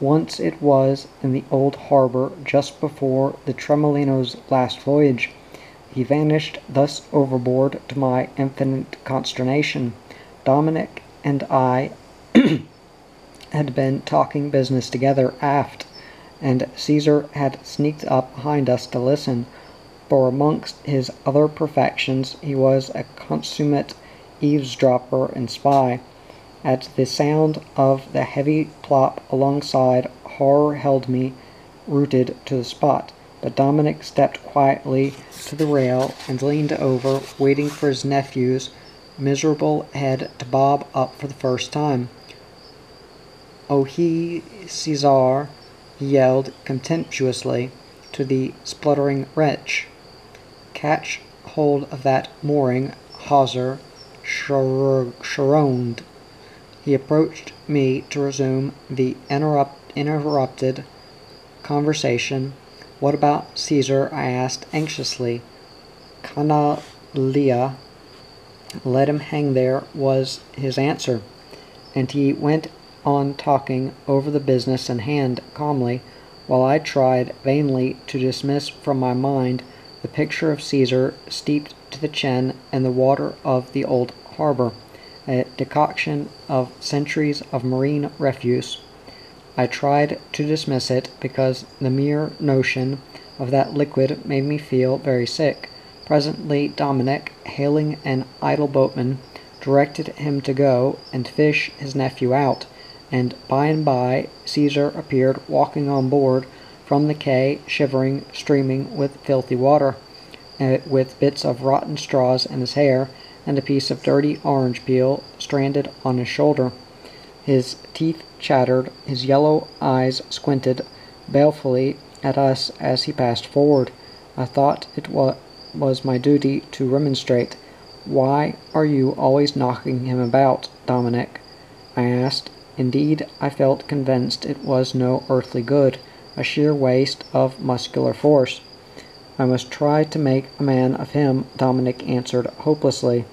Once it was in the old harbor just before the Tremolino's last voyage. He vanished thus overboard to my infinite consternation. Dominic and I had been talking business together aft, and Caesar had sneaked up behind us to listen, for amongst his other perfections he was a consummate eavesdropper and spy. At the sound of the heavy plop alongside, horror held me rooted to the spot, but Dominic stepped quietly to the rail and leaned over, waiting for his nephew's miserable head to bob up for the first time. "Oh, Caesar," he yelled contemptuously to the spluttering wretch. "Catch hold of that mooring hawser, charoned." He approached me to resume the interrupted conversation. "What about Caesar?" I asked anxiously. "Canalia, let him hang there," was his answer, and he went on talking over the business in hand calmly, while I tried vainly to dismiss from my mind the picture of Caesar steeped to the chin in the water of the old harbor, a decoction of centuries of marine refuse. I tried to dismiss it because the mere notion of that liquid made me feel very sick. Presently Dominic, hailing an idle boatman, directed him to go and fish his nephew out, and by Caesar appeared walking on board from the quay, shivering, streaming with filthy water, with bits of rotten straws in his hair, and a piece of dirty orange peel stranded on his shoulder. His teeth chattered, his yellow eyes squinted balefully at us as he passed forward. I thought it was my duty to remonstrate. "Why are you always knocking him about, Dominic?" I asked. Indeed, I felt convinced it was no earthly good, a sheer waste of muscular force. "I must try to make a man of him," Dominic answered hopelessly.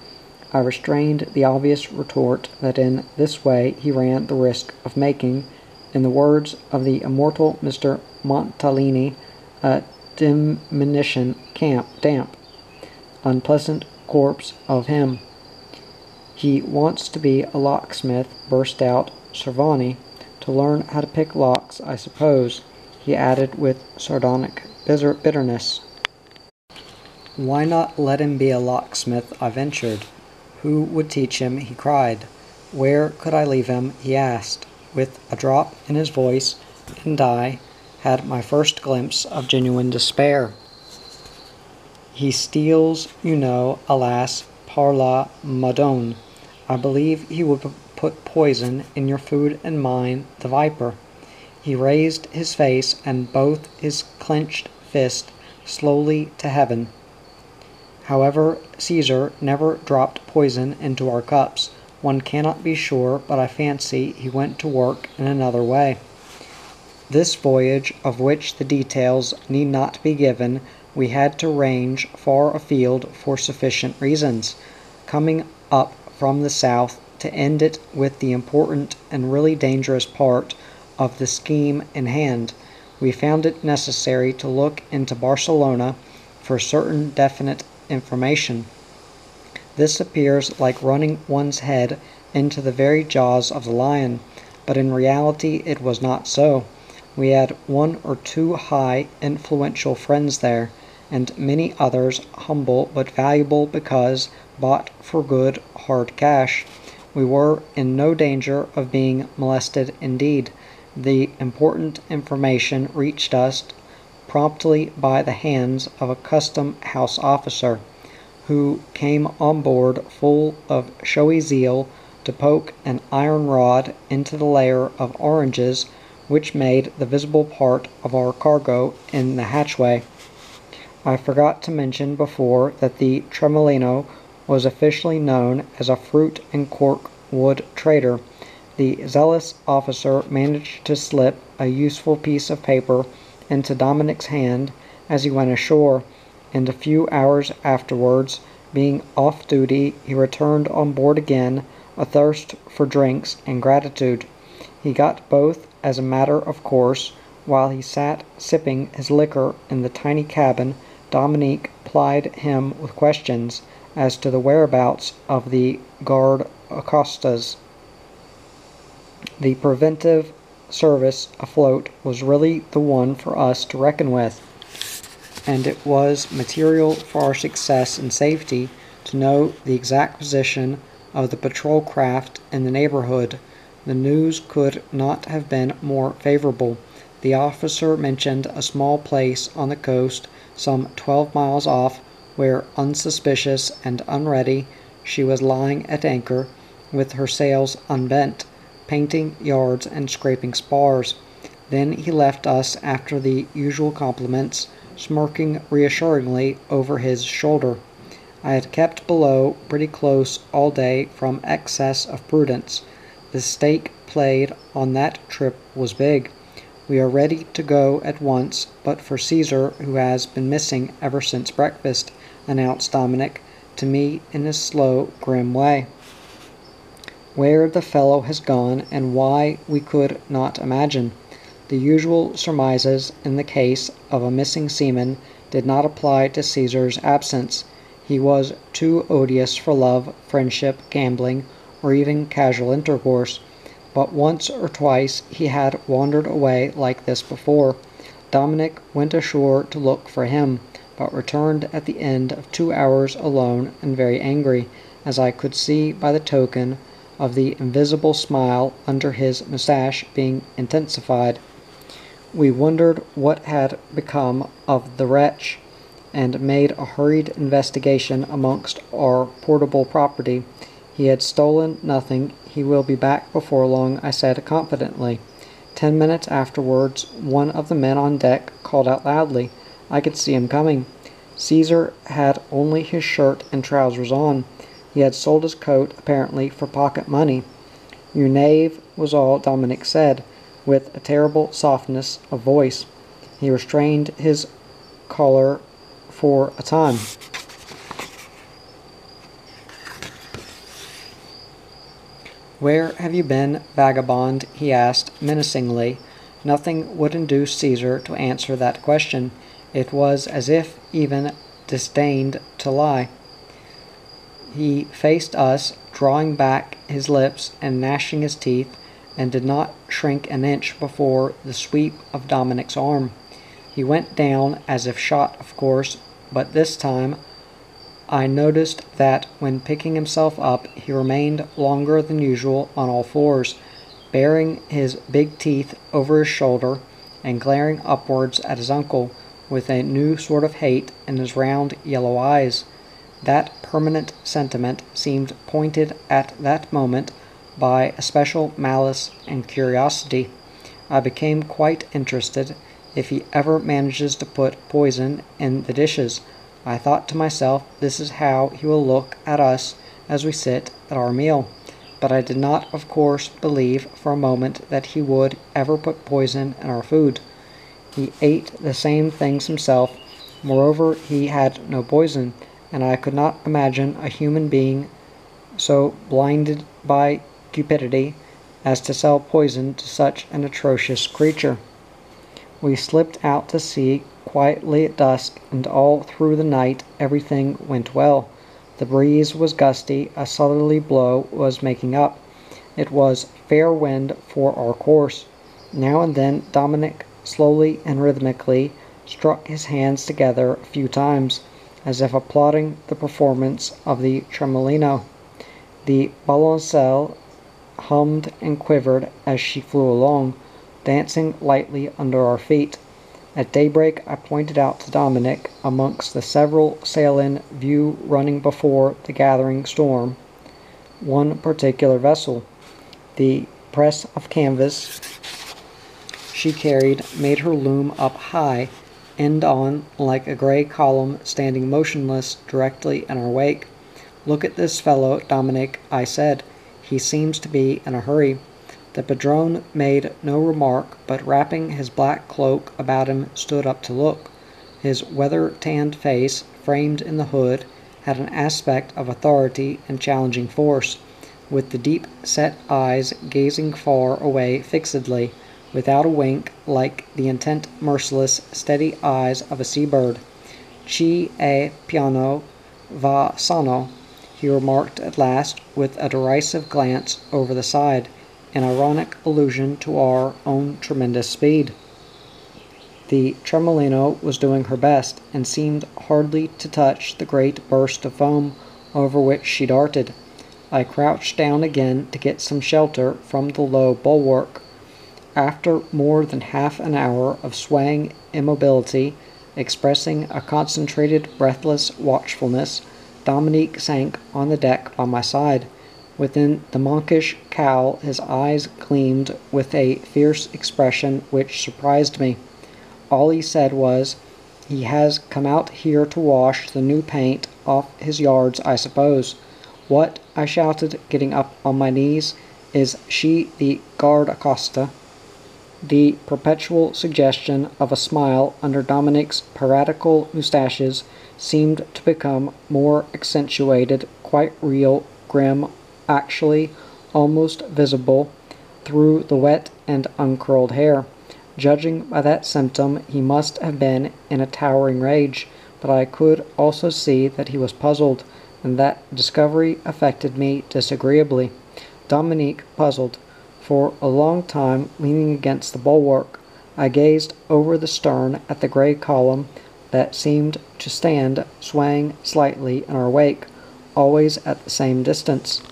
I restrained the obvious retort that in this way he ran the risk of making, in the words of the immortal Mr. Montalini, a diminution damp, unpleasant corpse of him. "He wants to be a locksmith," burst out Cervoni. "To learn how to pick locks, I suppose," he added with sardonic bitterness. "Why not let him be a locksmith?" I ventured. "Who would teach him?" he cried. "Where could I leave him?" he asked, with a drop in his voice, and I had my first glimpse of genuine despair. "He steals, you know, alas, par la Madone. I believe he would put poison in your food and mine, the viper." He raised his face and both his clenched fists slowly to heaven. However, Caesar never dropped poison into our cups. One cannot be sure, but I fancy he went to work in another way. This voyage, of which the details need not be given, we had to range far afield for sufficient reasons, coming up from the south to end it with the important and really dangerous part of the scheme in hand. We found it necessary to look into Barcelona for certain definite information. This appears like running one's head into the very jaws of the lion, but in reality it was not so. We had one or two high, influential friends there, and many others humble but valuable because bought for good hard cash. We were in no danger of being molested indeed. The important information reached us promptly by the hands of a custom-house officer, who came on board full of showy zeal to poke an iron rod into the layer of oranges which made the visible part of our cargo in the hatchway. I forgot to mention before that the Tremolino was officially known as a fruit and cork wood trader. The zealous officer managed to slip a useful piece of paper into Dominic's hand as he went ashore, and a few hours afterwards, being off duty, he returned on board again, athirst for drinks and gratitude. He got both as a matter of course. While he sat sipping his liquor in the tiny cabin, Dominique plied him with questions as to the whereabouts of the guard acostas. The preventive service afloat was really the one for us to reckon with, and it was material for our success and safety to know the exact position of the patrol craft in the neighborhood. The news could not have been more favorable. The officer mentioned a small place on the coast some 12 miles off, where, unsuspicious and unready, she was lying at anchor, with her sails unbent, painting yards and scraping spars. Then he left us after the usual compliments, smirking reassuringly over his shoulder. I had kept below pretty close all day from excess of prudence. The stake played on that trip was big. "We are ready to go at once, but for Caesar, who has been missing ever since breakfast," announced Dominic to me in his slow, grim way. Where the fellow has gone, and why, we could not imagine. The usual surmises in the case of a missing seaman did not apply to Caesar's absence. He was too odious for love, friendship, gambling, or even casual intercourse. But once or twice he had wandered away like this before. Dominic went ashore to look for him, but returned at the end of 2 hours alone and very angry, as I could see by the token of the invisible smile under his moustache being intensified. We wondered what had become of the wretch, and made a hurried investigation amongst our portable property. He had stolen nothing. He will be back before long, I said confidently. 10 minutes afterwards, one of the men on deck called out loudly. I could see him coming. Caesar had only his shirt and trousers on. He had sold his coat, apparently, for pocket money. "You knave," was all Dominic said, with a terrible softness of voice. He restrained his choler for a time. "Where have you been, vagabond?" he asked menacingly. Nothing would induce Caesar to answer that question. It was as if even disdained to lie. He faced us, drawing back his lips and gnashing his teeth, and did not shrink an inch before the sweep of Dominic's arm. He went down as if shot, of course, but this time I noticed that when picking himself up he remained longer than usual on all fours, baring his big teeth over his shoulder and glaring upwards at his uncle with a new sort of hate in his round yellow eyes. That permanent sentiment seemed pointed at that moment by a special malice and curiosity. I became quite interested. If he ever manages to put poison in the dishes, I thought to myself, this is how he will look at us as we sit at our meal. But I did not, of course, believe for a moment that he would ever put poison in our food. He ate the same things himself. Moreover, he had no poison, and I could not imagine a human being so blinded by cupidity as to sell poison to such an atrocious creature. We slipped out to sea quietly at dusk, and all through the night everything went well. The breeze was gusty, a southerly blow was making up. It was fair wind for our course. Now and then Dominic slowly and rhythmically struck his hands together a few times, as if applauding the performance of the tremolino. The balancelle hummed and quivered as she flew along, dancing lightly under our feet. At daybreak I pointed out to Dominic, amongst the several sail in view running before the gathering storm, one particular vessel. The press of canvas she carried made her loom up high, end on, like a grey column standing motionless directly in our wake. "Look at this fellow, Dominic," I said. "He seems to be in a hurry." The padrone made no remark, but wrapping his black cloak about him stood up to look. His weather-tanned face, framed in the hood, had an aspect of authority and challenging force, with the deep-set eyes gazing far away fixedly, without a wink, like the intent, merciless, steady eyes of a sea-bird. "Ci è piano, va sano," he remarked at last, with a derisive glance over the side, in ironic allusion to our own tremendous speed. The tremolino was doing her best, and seemed hardly to touch the great burst of foam over which she darted. I crouched down again to get some shelter from the low bulwark. After more than half an hour of swaying immobility, expressing a concentrated, breathless watchfulness, Dominique sank on the deck by my side. Within the monkish cowl his eyes gleamed with a fierce expression which surprised me. All he said was, "He has come out here to wash the new paint off his yards, I suppose." "What?" I shouted, getting up on my knees. "Is she the guardacosta?" The perpetual suggestion of a smile under Dominic's piratical moustaches seemed to become more accentuated, quite real, grim, actually almost visible through the wet and uncurled hair. Judging by that symptom, he must have been in a towering rage, but I could also see that he was puzzled, and that discovery affected me disagreeably. Dominique puzzled. For a long time, leaning against the bulwark, I gazed over the stern at the gray column that seemed to stand swaying slightly in our wake, always at the same distance.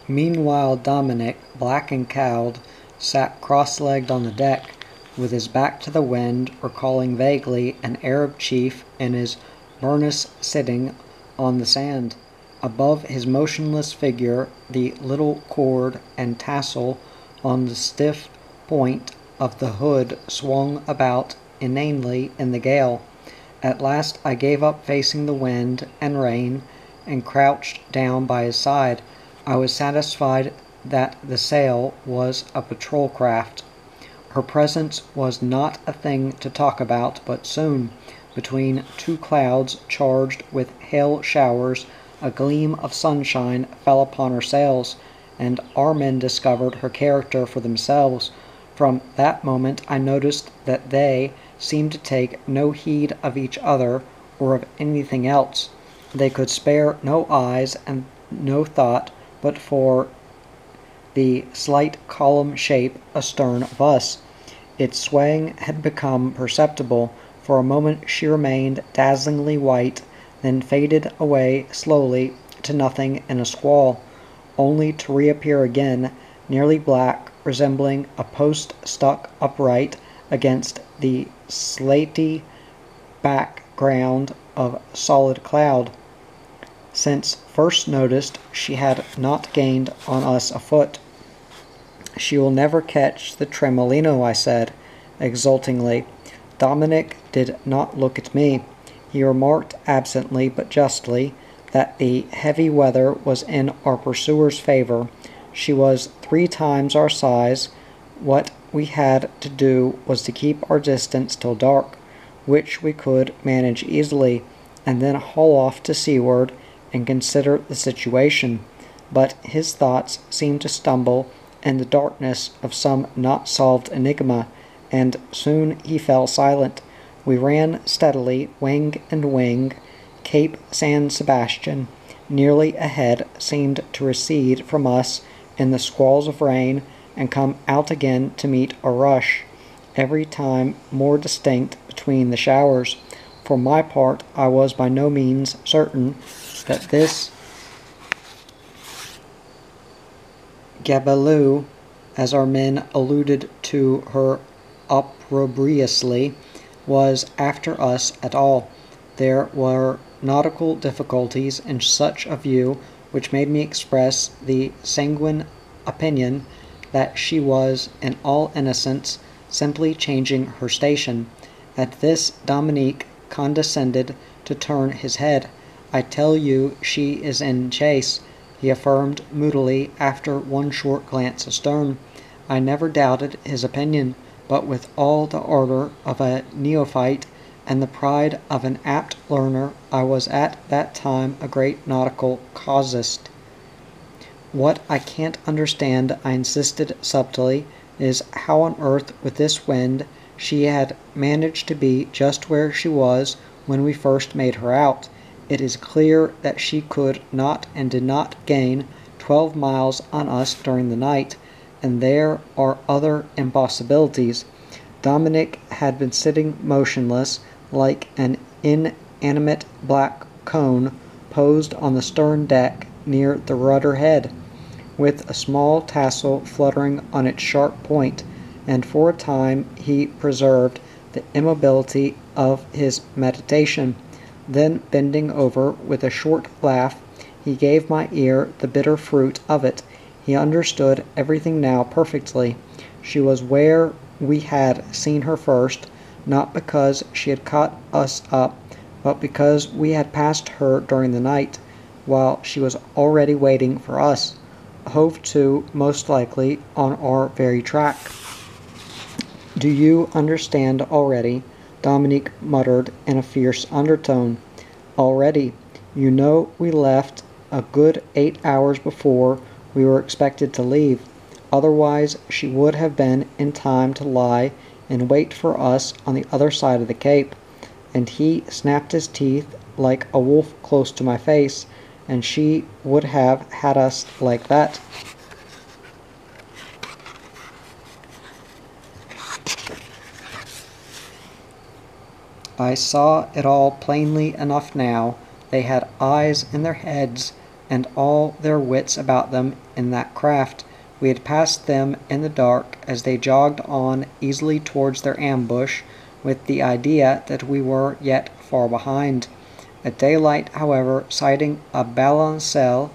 Meanwhile Dominic, black and cowed, sat cross-legged on the deck, with his back to the wind, recalling vaguely an Arab chief in his burnous sitting on the sand. Above his motionless figure, the little cord and tassel on the stiff point of the hood swung about inanely in the gale. At last I gave up facing the wind and rain and crouched down by his side. I was satisfied that the sail was a patrol craft. Her presence was not a thing to talk about, but soon, between two clouds charged with hail showers, a gleam of sunshine fell upon her sails, and our men discovered her character for themselves. From that moment I noticed that they seemed to take no heed of each other or of anything else. They could spare no eyes and no thought but for the slight column shape astern of us. Its swaying had become perceptible. For a moment she remained dazzlingly white, then faded away slowly to nothing in a squall, only to reappear again, nearly black, resembling a post stuck upright against the slaty background of solid cloud. Since first noticed, she had not gained on us a foot. "She will never catch the Tremolino," I said, exultingly. Dominic did not look at me. He remarked absently but justly that the heavy weather was in our pursuer's favor. She was 3 times our size. What we had to do was to keep our distance till dark, which we could manage easily, and then haul off to seaward and consider the situation. But his thoughts seemed to stumble in the darkness of some not-solved enigma, and soon he fell silent. We ran steadily, wing and wing. Cape San Sebastian, nearly ahead, seemed to recede from us in the squalls of rain and come out again to meet a rush, every time more distinct between the showers. For my part, I was by no means certain that this Gabelou, as our men alluded to her opprobriously, was after us at all. There were nautical difficulties in such a view which made me express the sanguine opinion that she was, in all innocence, simply changing her station. At this Dominique condescended to turn his head. "I tell you she is in chase," he affirmed moodily after one short glance astern. I never doubted his opinion, but with all the ardor of a neophyte and the pride of an apt learner, I was at that time a great nautical casuist. "What I can't understand," I insisted subtly, "is how on earth with this wind she had managed to be just where she was when we first made her out. It is clear that she could not and did not gain 12 miles on us during the night, and there are other impossibilities." Dominic had been sitting motionless, like an inanimate black cone posed on the stern deck near the rudder head, with a small tassel fluttering on its sharp point, and for a time he preserved the immobility of his meditation. Then, bending over with a short laugh, he gave my ear the bitter fruit of it. He understood everything now perfectly. She was where we had seen her first, not because she had caught us up, but because we had passed her during the night, while she was already waiting for us, hove to, most likely, on our very track. "Do you understand already?" Dominique muttered in a fierce undertone. "Already. You know we left a good 8 hours before we were expected to leave. Otherwise, she would have been in time to lie in wait for us on the other side of the cape. And he snapped his teeth like a wolf close to my face, and she would have had us like that. I saw it all plainly enough now. They had eyes in their heads and all their wits about them in that craft. We had passed them in the dark as they jogged on easily towards their ambush, with the idea that we were yet far behind. At daylight, however, sighting a balancelle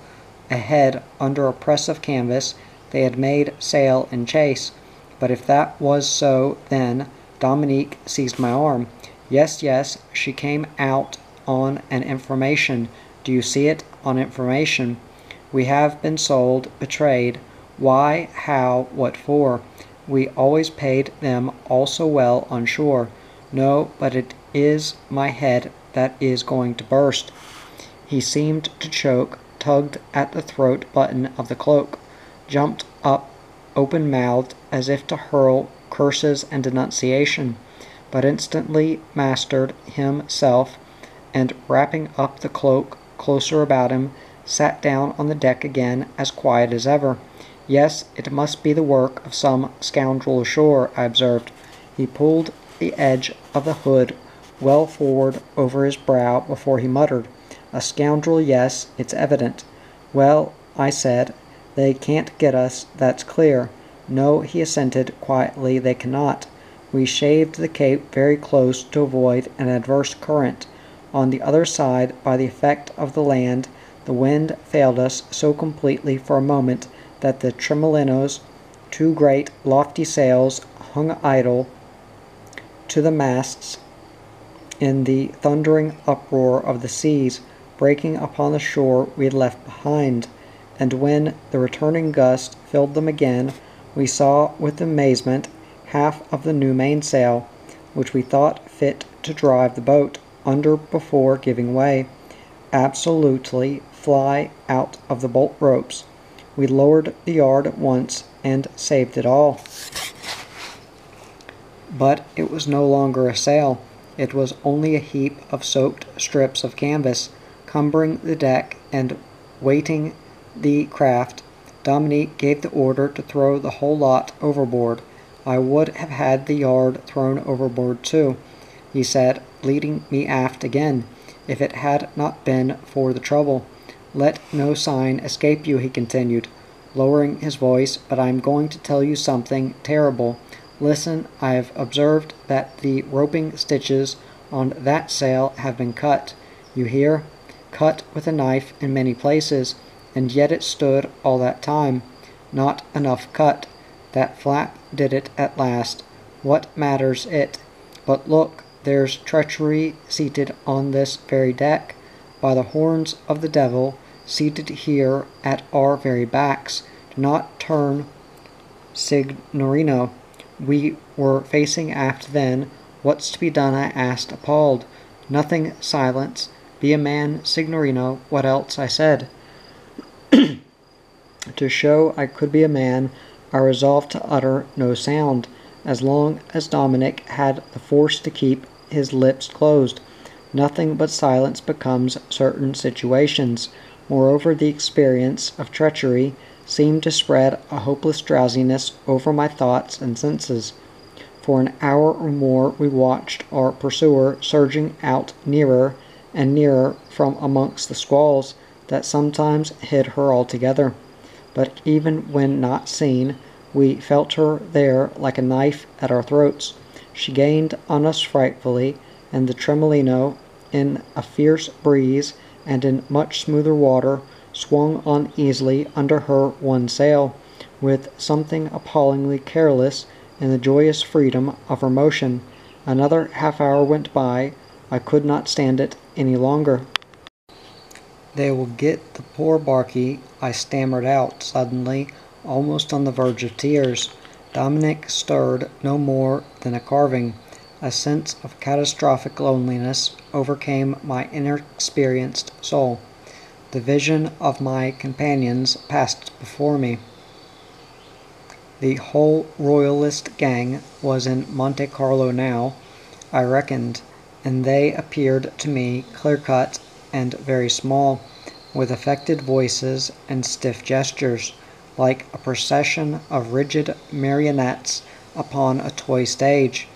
ahead under a press of canvas, they had made sail in chase. But if that was so, then Dominique seized my arm. Yes, yes, she came out on an information. Do you see it? On information. We have been sold, betrayed. Why, how, what for? We always paid them all so well on shore. No, but it is my head that is going to burst. He seemed to choke, tugged at the throat button of the cloak, jumped up open-mouthed as if to hurl curses and denunciation, but instantly mastered himself, and wrapping up the cloak closer about him, sat down on the deck again as quiet as ever. Yes, it must be the work of some scoundrel ashore, I observed. He pulled the edge of the hood well forward over his brow before he muttered, "A scoundrel, yes, it's evident." "Well," I said, "they can't get us, that's clear." "No," he assented quietly, "they cannot. We shaved the cape very close to avoid an adverse current. On the other side, by the effect of the land, the wind failed us so completely for a moment that the Tremolino's two great lofty sails hung idle to the masts in the thundering uproar of the seas breaking upon the shore we had left behind, and when the returning gust filled them again, we saw with amazement half of the new mainsail, which we thought fit to drive the boat under before giving way, absolutely fly out of the bolt ropes. We lowered the yard at once and saved it all. But it was no longer a sail. It was only a heap of soaked strips of canvas, cumbering the deck and weighting the craft. Dominique gave the order to throw the whole lot overboard. I would have had the yard thrown overboard too, he said, leading me aft again, if it had not been for the trouble. Let no sign escape you, he continued, lowering his voice, but I am going to tell you something terrible. Listen, I have observed that the roping stitches on that sail have been cut. You hear? Cut with a knife in many places, and yet it stood all that time. Not enough cut. That flap did it at last. What matters it? But look, there's treachery seated on this very deck, by the horns of the devil, seated here at our very backs. Do not turn, Signorino. We were facing aft then. What's to be done? I asked, appalled. Nothing. Silence. Be a man, Signorino. What else? I said. To show I could be a man, I resolved to utter no sound, as long as Dominic had the force to keep his lips closed. Nothing but silence becomes certain situations. Moreover, the experience of treachery seemed to spread a hopeless drowsiness over my thoughts and senses. For an hour or more we watched our pursuer surging out nearer and nearer from amongst the squalls that sometimes hid her altogether. But even when not seen, we felt her there like a knife at our throats. She gained on us frightfully, and the Tremolino, in a fierce breeze and in much smoother water, swung uneasily under her one sail, with something appallingly careless in the joyous freedom of her motion. Another half-hour went by. I could not stand it any longer. "They will get the poor barkie," I stammered out suddenly, almost on the verge of tears. Dominic stirred no more than a carving. A sense of catastrophic loneliness overcame my inexperienced soul. The vision of my companions passed before me. The whole Royalist gang was in Monte Carlo now, I reckoned, and they appeared to me clear-cut and very small, with affected voices and stiff gestures, like a procession of rigid marionettes upon a toy stage.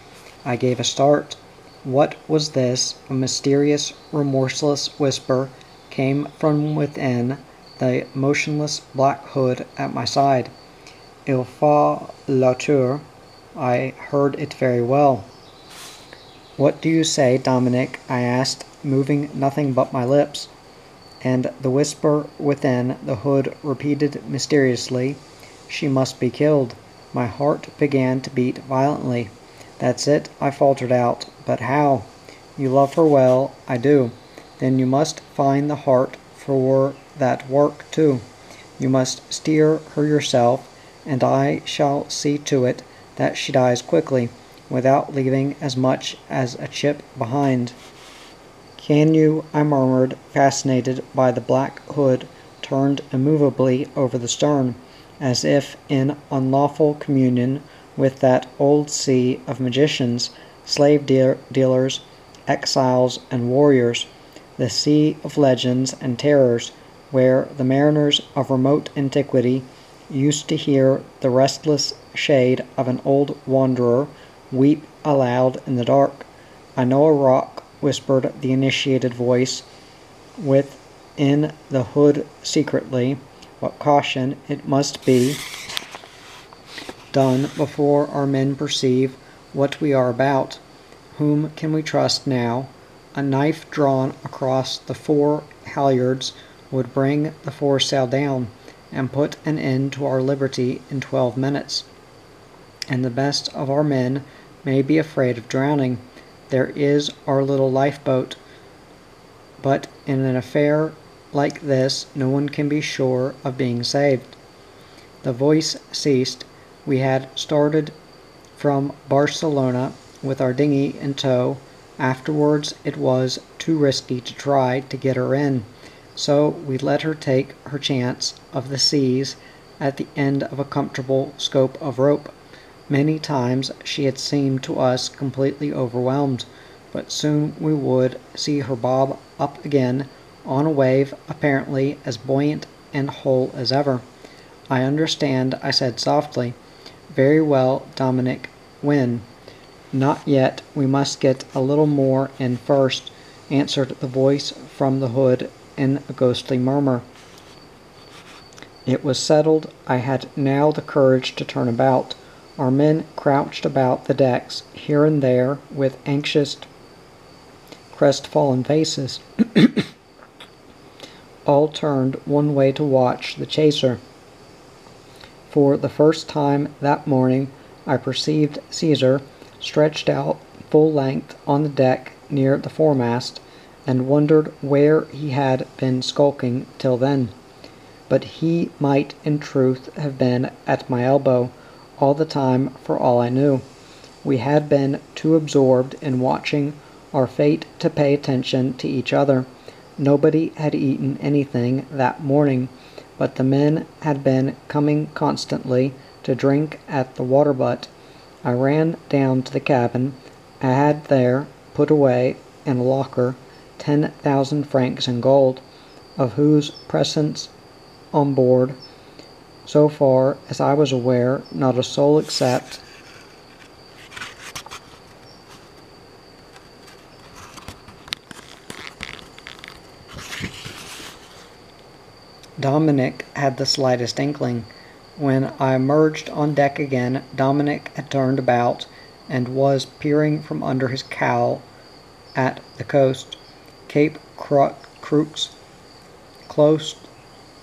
I gave a start. What was this? A mysterious, remorseless whisper came from within the motionless black hood at my side. Il faut la tuer. I heard it very well. What do you say, Dominic? I asked, moving nothing but my lips. And the whisper within the hood repeated mysteriously, She must be killed. My heart began to beat violently. That's it, I faltered out. But how? You love her well, I do. Then you must find the heart for that work too. You must steer her yourself, and I shall see to it that she dies quickly, without leaving as much as a chip behind. Can you? I murmured, fascinated by the black hood turned immovably over the stern, as if in unlawful communion with that old sea of magicians, slave dealers, exiles, and warriors, the sea of legends and terrors, where the mariners of remote antiquity used to hear the restless shade of an old wanderer weep aloud in the dark. I know a rock, whispered the initiated voice within the hood secretly, but caution, it must be done before our men perceive what we are about. Whom can we trust now? A knife drawn across the fore halyards would bring the foresail down, and put an end to our liberty in 12 minutes. And the best of our men may be afraid of drowning. There is our little lifeboat. But in an affair like this, no one can be sure of being saved. The voice ceased. We had started from Barcelona with our dinghy in tow. Afterwards it was too risky to try to get her in, so we let her take her chance of the seas at the end of a comfortable scope of rope. Many times she had seemed to us completely overwhelmed, but soon we would see her bob up again on a wave apparently as buoyant and whole as ever. I understand, I said softly. Very well, Dominic. When? Not yet. We must get a little more in first, answered the voice from the hood in a ghostly murmur. It was settled. I had now the courage to turn about. Our men crouched about the decks, here and there, with anxious, crestfallen faces. All turned one way to watch the chaser. For the first time that morning I perceived Caesar stretched out full length on the deck near the foremast, and wondered where he had been skulking till then. But he might in truth have been at my elbow all the time for all I knew. We had been too absorbed in watching our fate to pay attention to each other. Nobody had eaten anything that morning, but the men had been coming constantly to drink at the water butt. I ran down to the cabin. I had there put away in a locker 10,000 francs in gold, of whose presence on board, so far as I was aware, not a soul except Dominic had the slightest inkling. When I emerged on deck again, Dominic had turned about and was peering from under his cowl at the coast. Cape Crux closed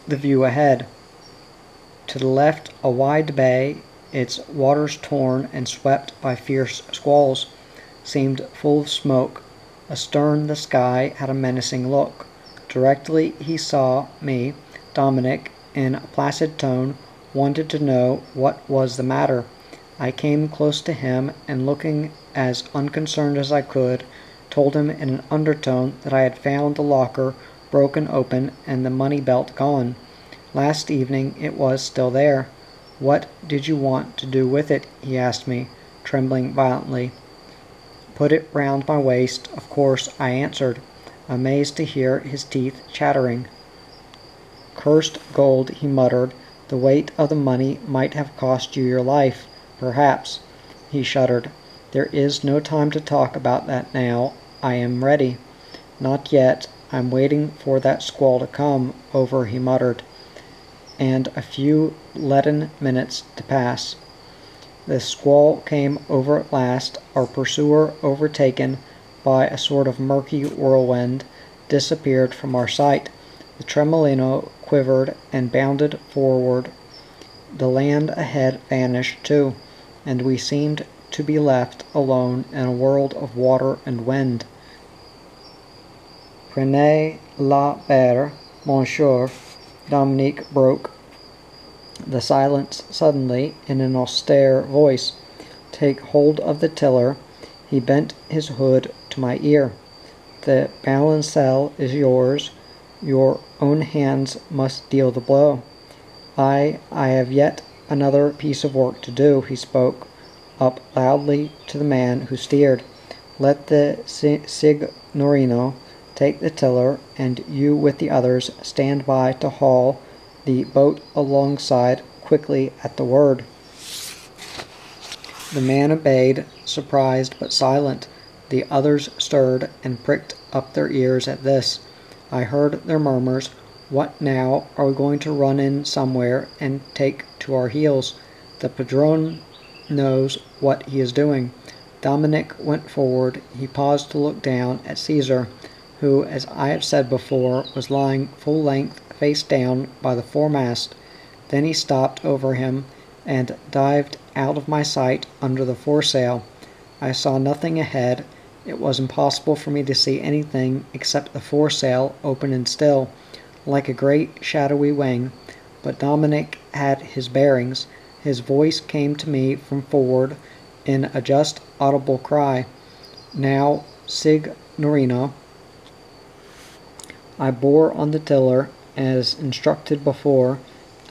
the view ahead. To the left, a wide bay, its waters torn and swept by fierce squalls, seemed full of smoke. Astern the sky had a menacing look. Directly he saw me, Dominic, in a placid tone, wanted to know what was the matter. I came close to him, and looking as unconcerned as I could, told him in an undertone that I had found the locker broken open and the money belt gone. Last evening it was still there. "What did you want to do with it?" he asked me, trembling violently. "Put it round my waist, of course," I answered, amazed to hear his teeth chattering. "Cursed gold," he muttered. "The weight of the money might have cost you your life, perhaps." He shuddered. "There is no time to talk about that now. I am ready." "Not yet. I'm waiting for that squall to come over," he muttered, and a few leaden minutes to pass. The squall came over at last. Our pursuer, overtaken by a sort of murky whirlwind, disappeared from our sight. The Tremolino quivered and bounded forward. The land ahead vanished too, and we seemed to be left alone in a world of water and wind. "Prenez la barre, monsieur," Dominique broke the silence suddenly in an austere voice. "Take hold of the tiller." He bent his hood to my ear. "The balancelle is yours. Your own hands must deal the blow." I have yet another piece of work to do," he spoke up loudly to the man who steered. "Let the signorino take the tiller, and you with the others stand by to haul the boat alongside quickly at the word." The man obeyed, surprised but silent. The others stirred and pricked up their ears at this. I heard their murmurs. "What now? Are we going to run in somewhere and take to our heels? The padrone knows what he is doing." Dominic went forward. He paused to look down at Caesar, who, as I have said before, was lying full length face down by the foremast. Then he stopped over him and dived out of my sight under the foresail. I saw nothing ahead. It was impossible for me to see anything except the foresail open and still, like a great shadowy wing. But Dominic had his bearings. His voice came to me from forward in a just audible cry. "Now, signorino." I bore on the tiller, as instructed before.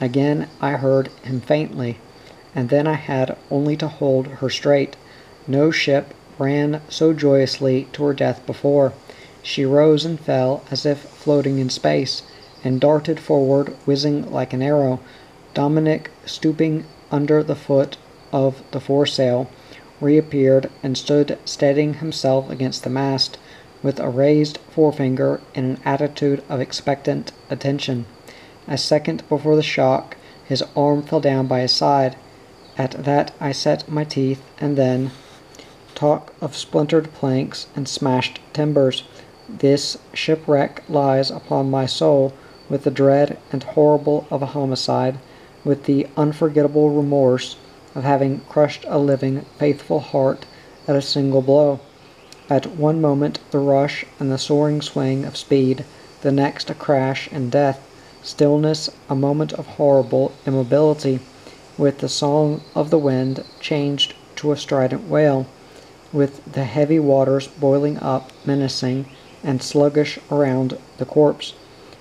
Again I heard him faintly, and then I had only to hold her straight. No ship ran so joyously to her death before. She rose and fell as if floating in space, and darted forward, whizzing like an arrow. Dominic, stooping under the foot of the foresail, reappeared and stood steadying himself against the mast, with a raised forefinger in an attitude of expectant attention. A second before the shock, his arm fell down by his side. At that I set my teeth, and then— talk of splintered planks and smashed timbers. This shipwreck lies upon my soul with the dread and horrible of a homicide, with the unforgettable remorse of having crushed a living, faithful heart at a single blow. At one moment the rush and the soaring swing of speed, the next a crash and death, stillness, a moment of horrible immobility, with the song of the wind changed to a strident wail, with the heavy waters boiling up, menacing and sluggish around the corpse.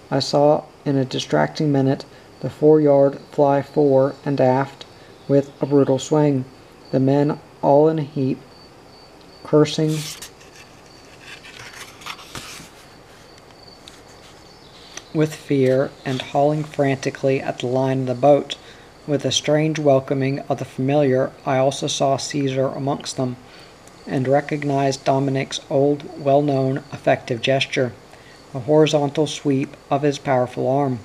I saw in a distracting minute the foreyard fly fore and aft with a brutal swing, the men all in a heap, cursing with fear and hauling frantically at the line of the boat. With a strange welcoming of the familiar, I also saw Caesar amongst them, and recognized Dominic's old, well-known, effective gesture, a horizontal sweep of his powerful arm.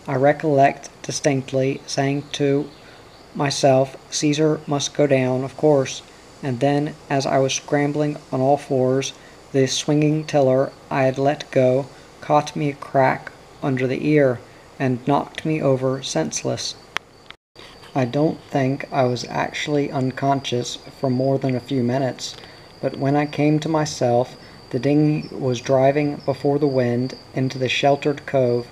I recollect distinctly saying to myself, "Caesar must go down, of course," and then, as I was scrambling on all fours, the swinging tiller I had let go caught me a crack under the ear, and knocked me over senseless. I don't think I was actually unconscious for more than a few minutes, but when I came to myself, the dinghy was driving before the wind into the sheltered cove,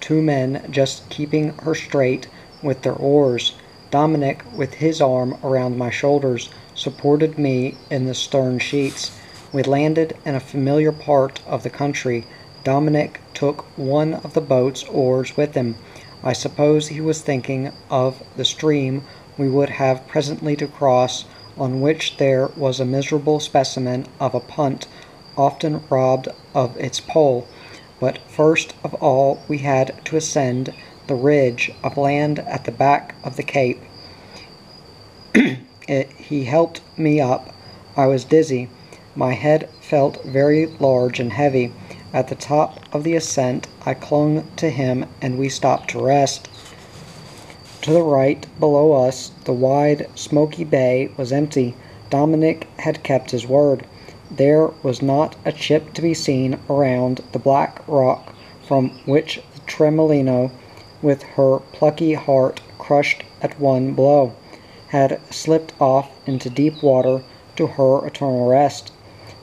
2 men just keeping her straight with their oars. Dominic, with his arm around my shoulders, supported me in the stern sheets. We landed in a familiar part of the country. Dominic took took one of the boat's oars with him. I suppose he was thinking of the stream we would have presently to cross, on which there was a miserable specimen of a punt, often robbed of its pole. But first of all we had to ascend the ridge of land at the back of the cape. He helped me up. I was dizzy. My head felt very large and heavy. At the top of the ascent I clung to him, and we stopped to rest. To the right, below us, the wide, smoky bay was empty. Dominic had kept his word. There was not a chip to be seen around the black rock from which the Tremolino, with her plucky heart crushed at one blow, had slipped off into deep water to her eternal rest.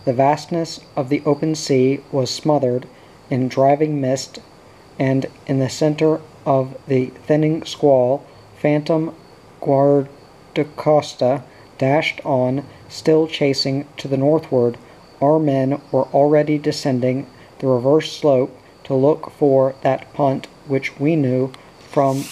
The vastness of the open sea was smothered in driving mist, and in the center of the thinning squall, phantom Guardacosta dashed on, still chasing to the northward. Our men were already descending the reverse slope to look for that punt which we knew from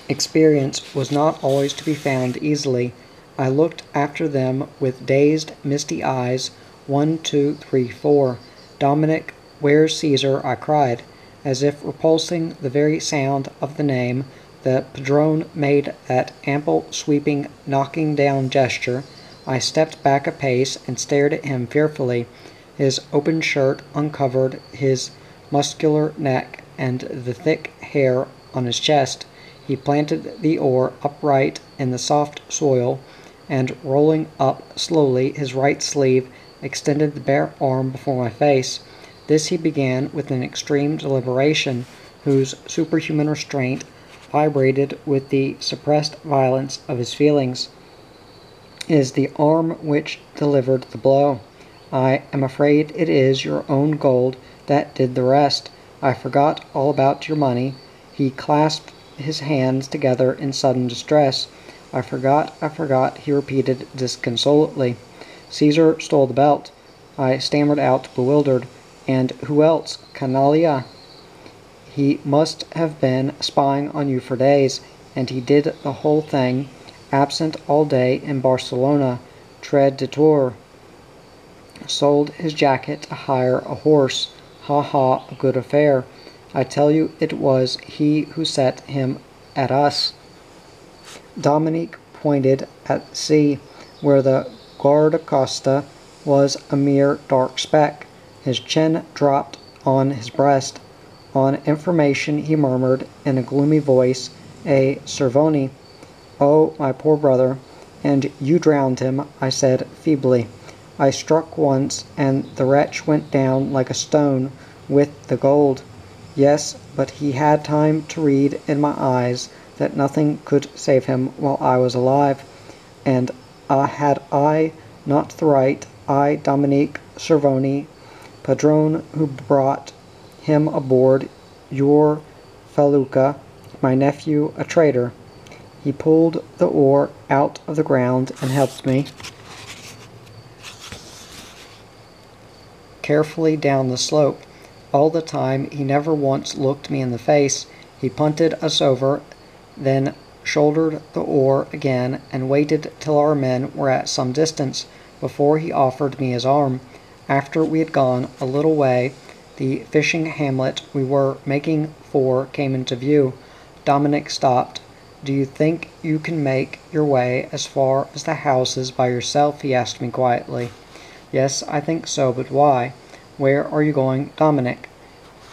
experience was not always to be found easily. I looked after them with dazed, misty eyes. 1, 2, 3, 4. Dominic, where's Caesar? I cried. As if repulsing the very sound of the name, the padrone made that ample, sweeping, knocking down gesture. I stepped back a pace and stared at him fearfully. His open shirt uncovered his muscular neck and the thick hair on his chest. He planted the oar upright in the soft soil, and rolling up slowly his right sleeve, extended the bare arm before my face. This he began with an extreme deliberation, whose superhuman restraint vibrated with the suppressed violence of his feelings. It is the arm which delivered the blow. I am afraid it is your own gold that did the rest. I forgot all about your money. He clasped his hands together in sudden distress. I forgot, he repeated disconsolately. Caesar stole the belt. I stammered out, bewildered. And who else? Canalia? He must have been spying on you for days, and he did the whole thing, absent all day in Barcelona, traditor. Sold his jacket to hire a horse. Ha ha, a good affair. I tell you it was he who set him at us. Dominic pointed at sea, where the Guardacosta was a mere dark speck. His chin dropped on his breast. On information he murmured in a gloomy voice, a Cervoni. Oh, my poor brother. And you drowned him, I said feebly. I struck once, and the wretch went down like a stone with the gold. Yes, but he had time to read in my eyes that nothing could save him while I was alive. And had I not the right, I, Dominic Cervoni, padrone who brought him aboard your felucca, my nephew, a traitor. He pulled the oar out of the ground and helped me carefully down the slope. All the time he never once looked me in the face. He punted us over, then shouldered the oar again, and waited till our men were at some distance before he offered me his arm. After we had gone a little way, the fishing hamlet we were making for came into view. Dominic stopped. Do you think you can make your way as far as the houses by yourself? He asked me quietly. Yes, I think so, but why? Where are you going, Dominic?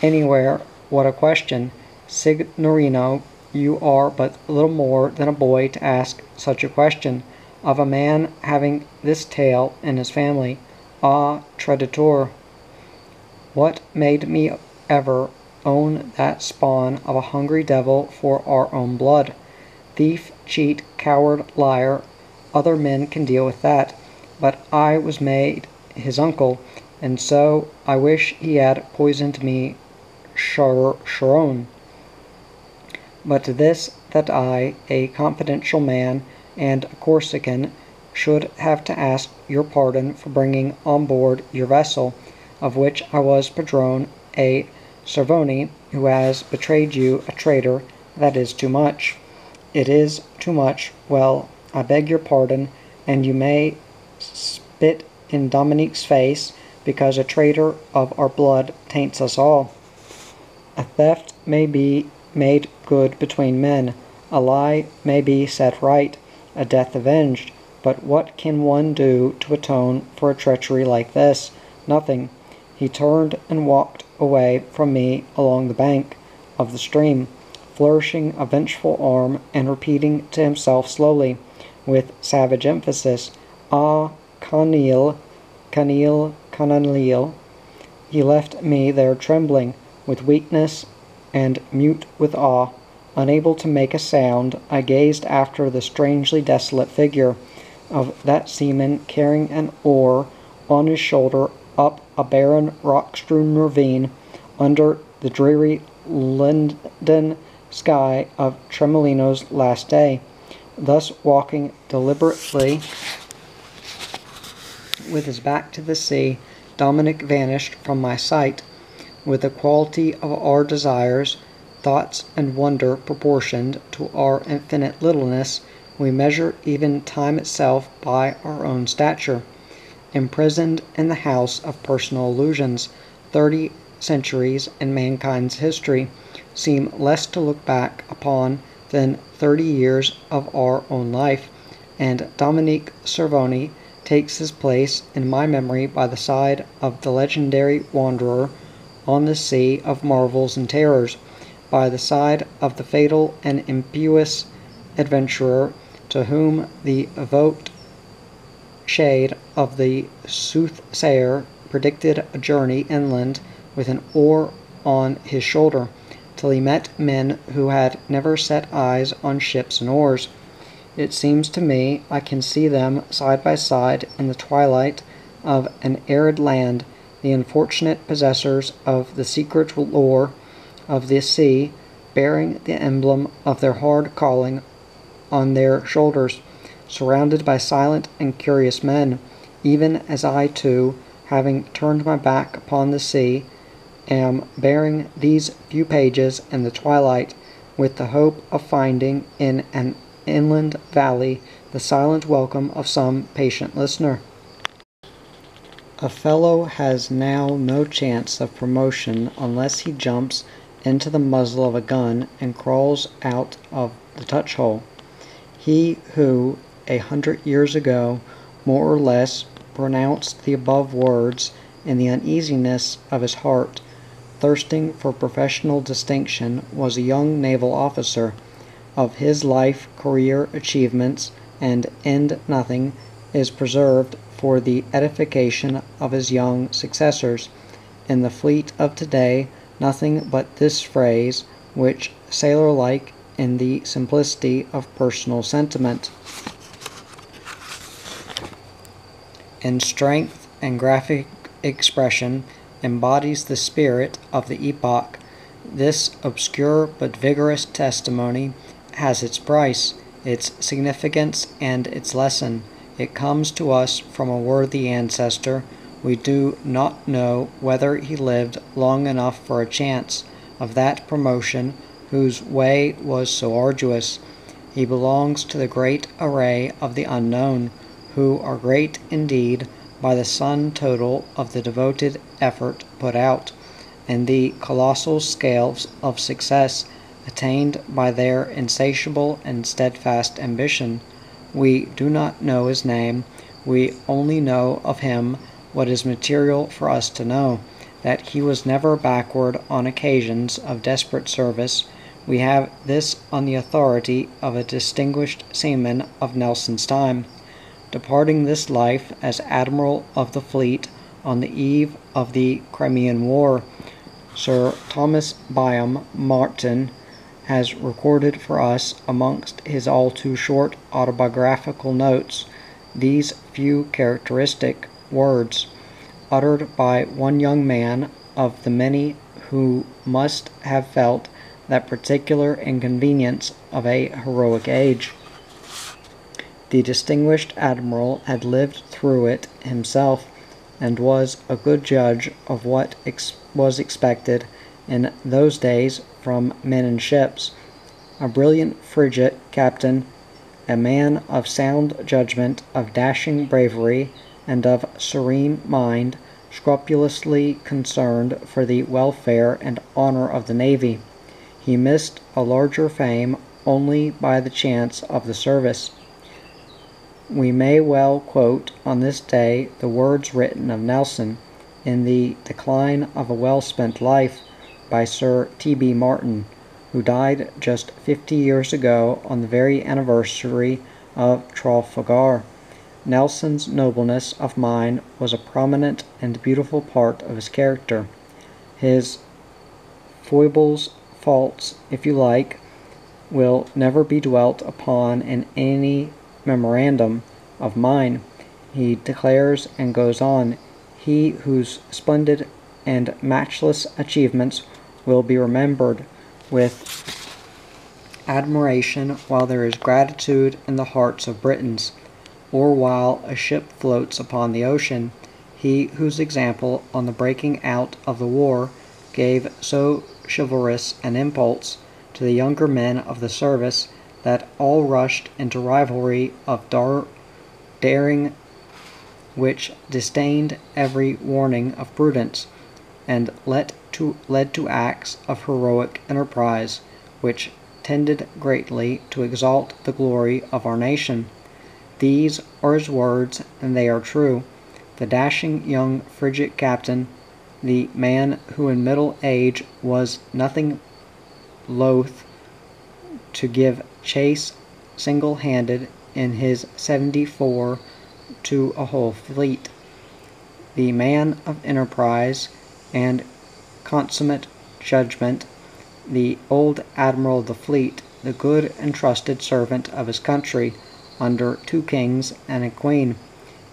Anywhere. What a question. Signorino, you are but little more than a boy to ask such a question of a man having this tale in his family. Ah, traditor! What made me ever own that spawn of a hungry devil for our own blood? Thief, cheat, coward, liar, other men can deal with that, but I was made his uncle, and so I wish he had poisoned me, Charon. But this, that I, a confidential man and a Corsican, should have to ask your pardon for bringing on board your vessel, of which I was padrone, a Servoni, who has betrayed you, a traitor, that is too much. It is too much. Well, I beg your pardon, and you may spit in Dominique's face, because a traitor of our blood taints us all. A theft may be made good between men, a lie may be set right, a death avenged, but what can one do to atone for a treachery like this? Nothing. He turned and walked away from me along the bank of the stream, flourishing a vengeful arm and repeating to himself slowly, with savage emphasis, "Ah, Canil, Canil, Cananil." He left me there trembling with weakness and mute with awe. Unable to make a sound, I gazed after the strangely desolate figure of that seaman carrying an oar on his shoulder up a barren rock-strewn ravine under the dreary linden sky of Tremolino's last day. Thus walking deliberately with his back to the sea, Dominic vanished from my sight. With the quality of our desires, thoughts, and wonder proportioned to our infinite littleness, we measure even time itself by our own stature. Imprisoned in the house of personal illusions, 30 centuries in mankind's history seem less to look back upon than 30 years of our own life, and Dominique Servoni takes his place in my memory by the side of the legendary wanderer on the sea of marvels and terrors, by the side of the fatal and impious adventurer to whom the evoked shade of the soothsayer predicted a journey inland with an oar on his shoulder, till he met men who had never set eyes on ships and oars. It seems to me I can see them side by side in the twilight of an arid land, the unfortunate possessors of the secret lore of the sea, bearing the emblem of their hard calling on their shoulders, surrounded by silent and curious men, even as I too, having turned my back upon the sea, am bearing these few pages in the twilight, with the hope of finding in an inland valley the silent welcome of some patient listener. A fellow has now no chance of promotion unless he jumps into the muzzle of a gun and crawls out of the touch-hole. He who, 100 years ago, more or less, pronounced the above words in the uneasiness of his heart, thirsting for professional distinction, was a young naval officer. Of his life, career, achievements, and end nothing is preserved for the edification of his young successors. In the fleet of today, nothing but this phrase, which, sailor-like in the simplicity of personal sentiment, in strength and graphic expression, embodies the spirit of the epoch. This obscure but vigorous testimony has its price, its significance, and its lesson. It comes to us from a worthy ancestor. We do not know whether he lived long enough for a chance of that promotion whose way was so arduous. He belongs to the great array of the unknown, who are great indeed by the sum total of the devoted effort put out, and the colossal scales of success attained by their insatiable and steadfast ambition. We do not know his name, we only know of him what is material for us to know, that he was never backward on occasions of desperate service. We have this on the authority of a distinguished seaman of Nelson's time, departing this life as Admiral of the Fleet on the eve of the Crimean War. Sir Thomas Byam Martin has recorded for us, amongst his all too short autobiographical notes, these few characteristic words, uttered by one young man of the many who must have felt that particular inconvenience of a heroic age. The distinguished admiral had lived through it himself, and was a good judge of what was expected in those days from men and ships. A brilliant frigate captain, a man of sound judgment, of dashing bravery, and of serene mind, scrupulously concerned for the welfare and honor of the navy. He missed a larger fame only by the chance of the service. We may well quote on this day the words written of Nelson in The Decline of a Well-Spent Life by Sir T.B. Martin, who died just 50 years ago on the very anniversary of Trafalgar. Nelson's nobleness of mind was a prominent and beautiful part of his character. His foibles, faults, if you like, will never be dwelt upon in any memorandum of mine. He declares and goes on, he whose splendid and matchless achievements will be remembered with admiration while there is gratitude in the hearts of Britons, or while a ship floats upon the ocean, he whose example on the breaking out of the war gave so chivalrous an impulse to the younger men of the service that all rushed into rivalry of daring which disdained every warning of prudence, and led to acts of heroic enterprise, which tended greatly to exalt the glory of our nation. These are his words, and they are true. The dashing young frigate captain, the man who in middle age was nothing loath to give chase single-handed in his 74 to a whole fleet, the man of enterprise and consummate judgment, the old admiral of the fleet, the good and trusted servant of his country under 2 kings and a queen.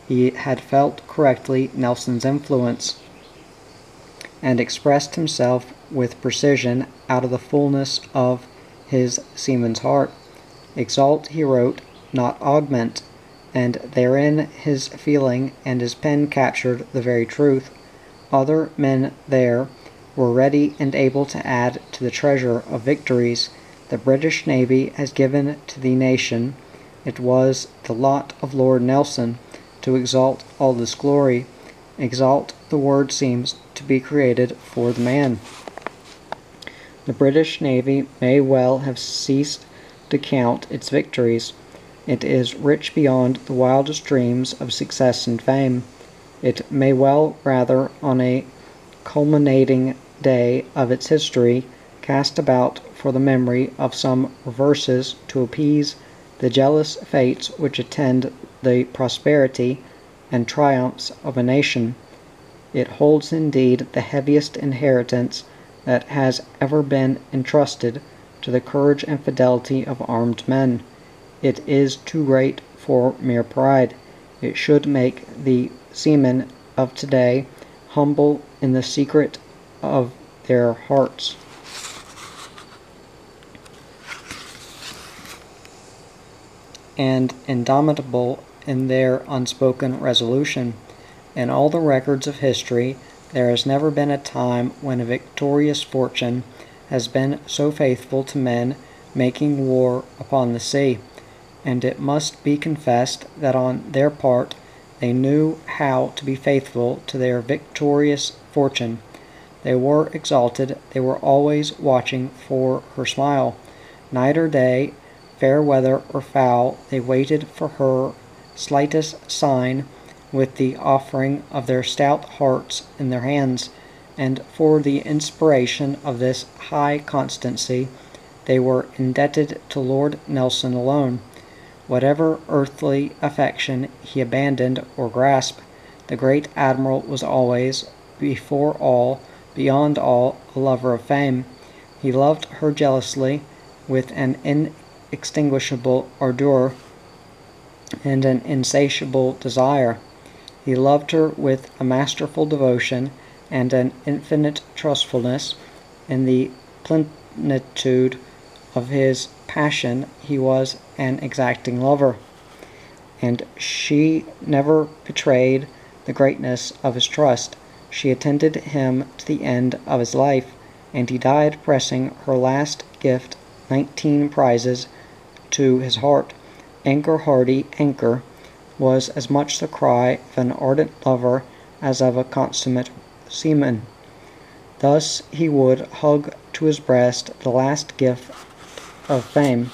He had felt correctly Nelson's influence, and expressed himself with precision out of the fullness of his seaman's heart. Exalt, he wrote, not augment, and therein his feeling and his pen captured the very truth. Other men there were ready and able to add to the treasure of victories the British Navy has given to the nation. It was the lot of Lord Nelson to exalt all this glory. Exalt, the word seems to be created for the man. The British Navy may well have ceased to count its victories. It is rich beyond the wildest dreams of success and fame. It may well rather, on a culminating day of its history, cast about for the memory of some reverses to appease the jealous fates which attend the prosperity and triumphs of a nation. It holds indeed the heaviest inheritance that has ever been entrusted to the courage and fidelity of armed men. It is too great for mere pride. It should make the seamen of today humble in the secret of their hearts. And indomitable in their unspoken resolution. In all the records of history, there has never been a time when a victorious fortune has been so faithful to men making war upon the sea, and it must be confessed that on their part they knew how to be faithful to their victorious fortune. They were exalted, they were always watching for her smile. Night or day, fair weather or foul, they waited for her slightest sign with the offering of their stout hearts in their hands, and for the inspiration of this high constancy they were indebted to Lord Nelson alone. Whatever earthly affection he abandoned or grasped, the great admiral was always, before all, beyond all, a lover of fame. He loved her jealously, with an inextinguishable ardor and an insatiable desire. He loved her with a masterful devotion and an infinite trustfulness. In the plenitude of his passion he was an exacting lover, and she never betrayed the greatness of his trust. She attended him to the end of his life. and he died pressing her last gift, 19 prizes, to his heart. Anchor hardy, anchor, was as much the cry of an ardent lover as of a consummate seaman. Thus he would hug to his breast the last gift of fame.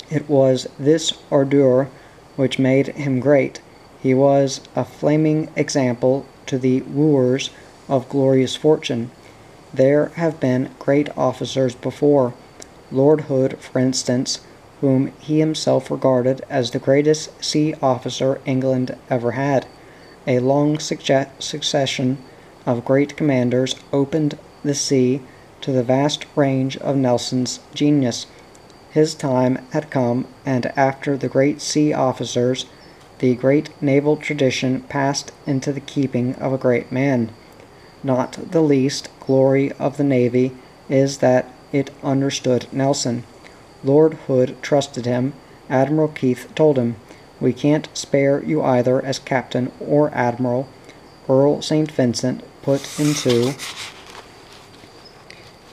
It was this ardour which made him great. He was a flaming example to the wooers of glorious fortune. There have been great officers before, Lord Hood, for instance, whom he himself regarded as the greatest sea officer England ever had. A long succession of great commanders opened the sea to the vast range of Nelson's genius. His time had come, and after the great sea officers, the great naval tradition passed into the keeping of a great man. Not the least glory of the Navy is that it understood Nelson. Lord Hood trusted him. Admiral Keith told him, "We can't spare you either as captain or admiral." Earl St. Vincent put into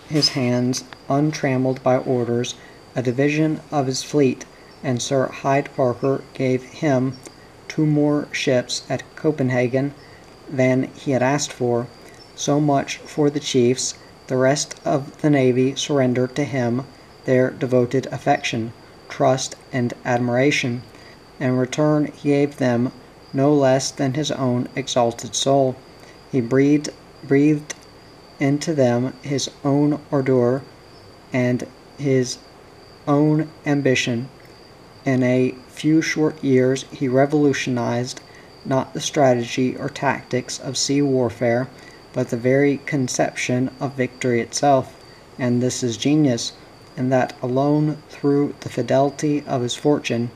his hands, untrammeled by orders, a division of his fleet, and Sir Hyde Parker gave him 2 more ships at Copenhagen than he had asked for. So much for the chiefs. The rest of the navy surrendered to him their devoted affection, trust, and admiration. In return he gave them no less than his own exalted soul. He breathed into them his own ardour and his own ambition. In a few short years he revolutionized not the strategy or tactics of sea warfare, but the very conception of victory itself. And this is genius, and that alone through the fidelity of his fortune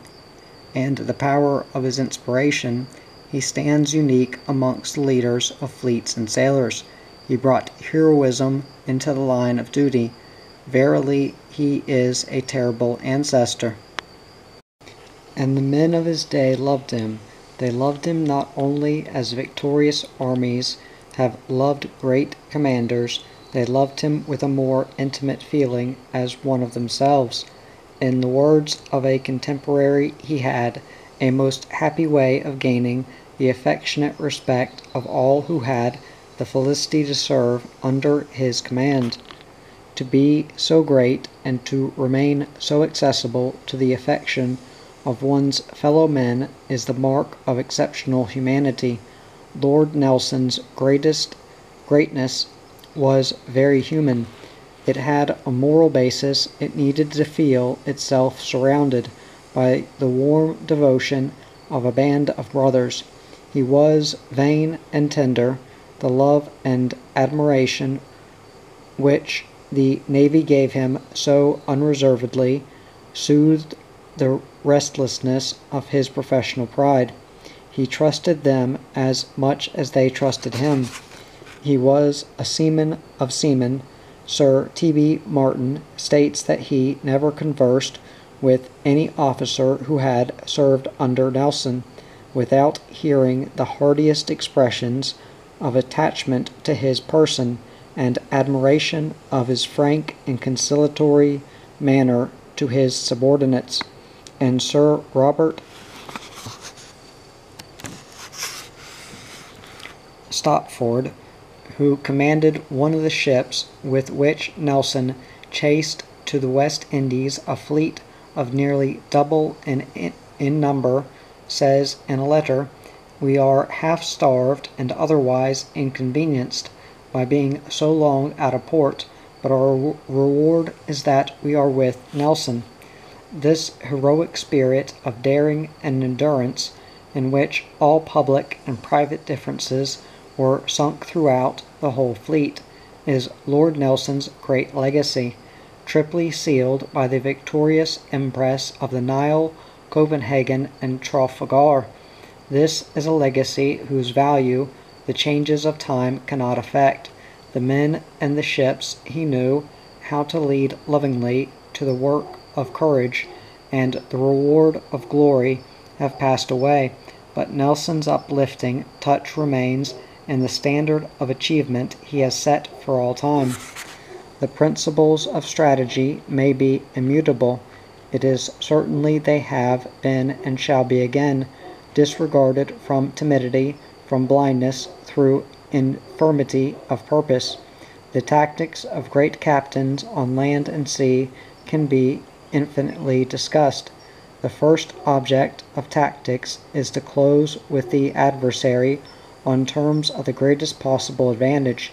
and the power of his inspiration, he stands unique amongst the leaders of fleets and sailors. He brought heroism into the line of duty. Verily, he is a terrible ancestor. And the men of his day loved him. They loved him not only as victorious armies have loved great commanders, they loved him with a more intimate feeling as one of themselves. In the words of a contemporary, he had a most happy way of gaining the affectionate respect of all who had the felicity to serve under his command. To be so great and to remain so accessible to the affection of one's fellow men is the mark of exceptional humanity. Lord Nelson's greatness was very human. It had a moral basis. It needed to feel itself surrounded by the warm devotion of a band of brothers. He was vain and tender. The love and admiration which the Navy gave him so unreservedly soothed the restlessness of his professional pride. He trusted them as much as they trusted him. He was a seaman of seamen. Sir T.B. Martin states that he never conversed with any officer who had served under Nelson without hearing the heartiest expressions of attachment to his person and admiration of his frank and conciliatory manner to his subordinates. And Sir Robert Stopford, who commanded one of the ships with which Nelson chased to the West Indies a fleet of nearly double in number, says in a letter, "We are half starved and otherwise inconvenienced by being so long out of port, but our reward is that we are with Nelson." This heroic spirit of daring and endurance, in which all public and private differences were sunk throughout the whole fleet, is Lord Nelson's great legacy, triply sealed by the victorious impress of the Nile, Copenhagen, and Trafalgar. This is a legacy whose value the changes of time cannot affect. The men and the ships he knew how to lead lovingly to the work of courage, and the reward of glory have passed away, but Nelson's uplifting touch remains, and the standard of achievement he has set for all time. The principles of strategy may be immutable. It is certainly they have been and shall be again disregarded from timidity, from blindness, through infirmity of purpose. The tactics of great captains on land and sea can be infinitely discussed. The first object of tactics is to close with the adversary on terms of the greatest possible advantage.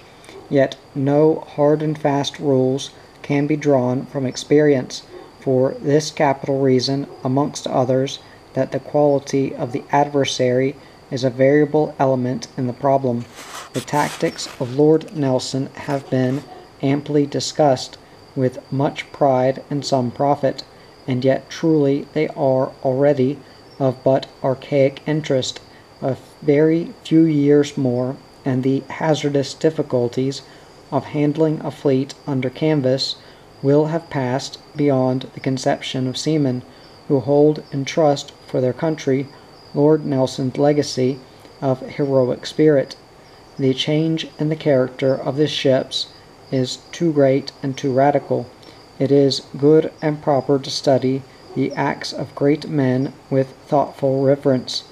Yet no hard and fast rules can be drawn from experience, for this capital reason, amongst others, that the quality of the adversary is a variable element in the problem. The tactics of Lord Nelson have been amply discussed, with much pride and some profit, and yet truly they are already of but archaic interest. A very few years more, and the hazardous difficulties of handling a fleet under canvas will have passed beyond the conception of seamen who hold in trust for their country Lord Nelson's legacy of heroic spirit. The change in the character of the ships is too great and too radical. It is good and proper to study the acts of great men with thoughtful reverence,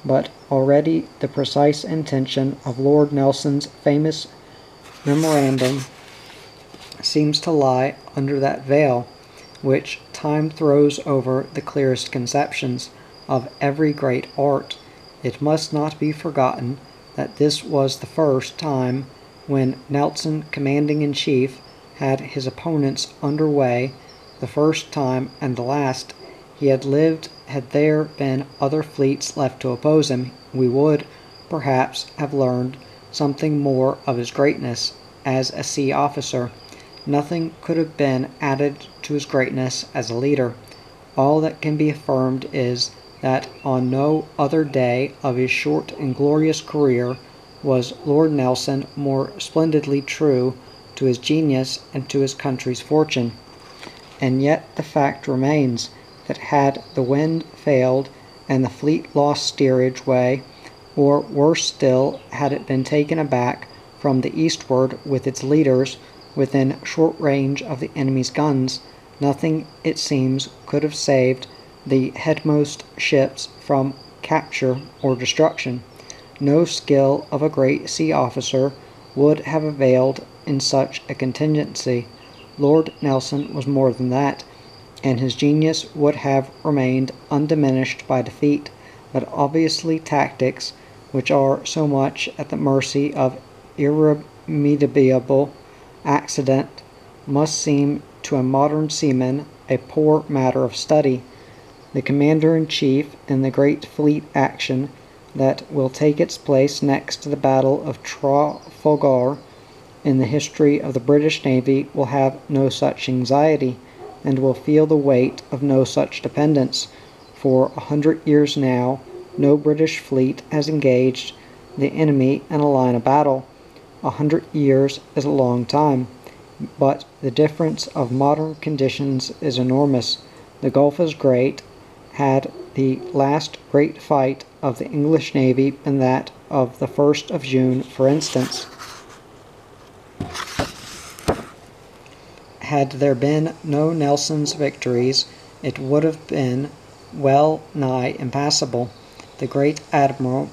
but already the precise intention of Lord Nelson's famous memorandum seems to lie under that veil which time throws over the clearest conceptions of every great art. It must not be forgotten that this was the first time when Nelson, commanding-in-chief, had his opponents under way, the first time and the last he had lived. Had there been other fleets left to oppose him, we would, perhaps, have learned something more of his greatness as a sea officer. Nothing could have been added to his greatness as a leader. All that can be affirmed is that on no other day of his short and glorious career was Lord Nelson more splendidly true to his genius and to his country's fortune. And yet the fact remains that had the wind failed and the fleet lost steerage way, or worse still, had it been taken aback from the eastward with its leaders within short range of the enemy's guns, nothing, it seems, could have saved the headmost ships from capture or destruction. No skill of a great sea officer would have availed in such a contingency. Lord Nelson was more than that, and his genius would have remained undiminished by defeat, but obviously tactics, which are so much at the mercy of irremediable accident, must seem to a modern seaman a poor matter of study. The commander-in-chief in the great fleet action that will take its place next to the Battle of Trafalgar in the history of the British Navy will have no such anxiety, and will feel the weight of no such dependence. For 100 years now, no British fleet has engaged the enemy in a line of battle. 100 years is a long time, but the difference of modern conditions is enormous. The Gulf is great. Had the last great fight of the English Navy been that of the 1st of June, for instance, had there been no Nelson's victories, it would have been well nigh impassable. The great admiral's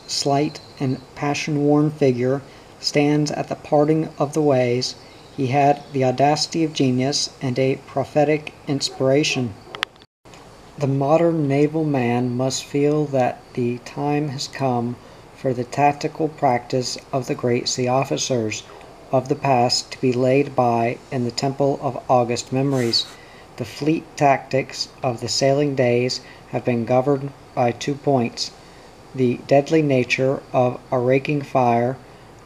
slight and passion-worn figure stands at the parting of the ways. He had the audacity of genius and a prophetic inspiration. The modern naval man must feel that the time has come for the tactical practice of the great sea officers of the past to be laid by in the temple of august memories. The fleet tactics of the sailing days have been governed by 2 points: the deadly nature of a raking fire,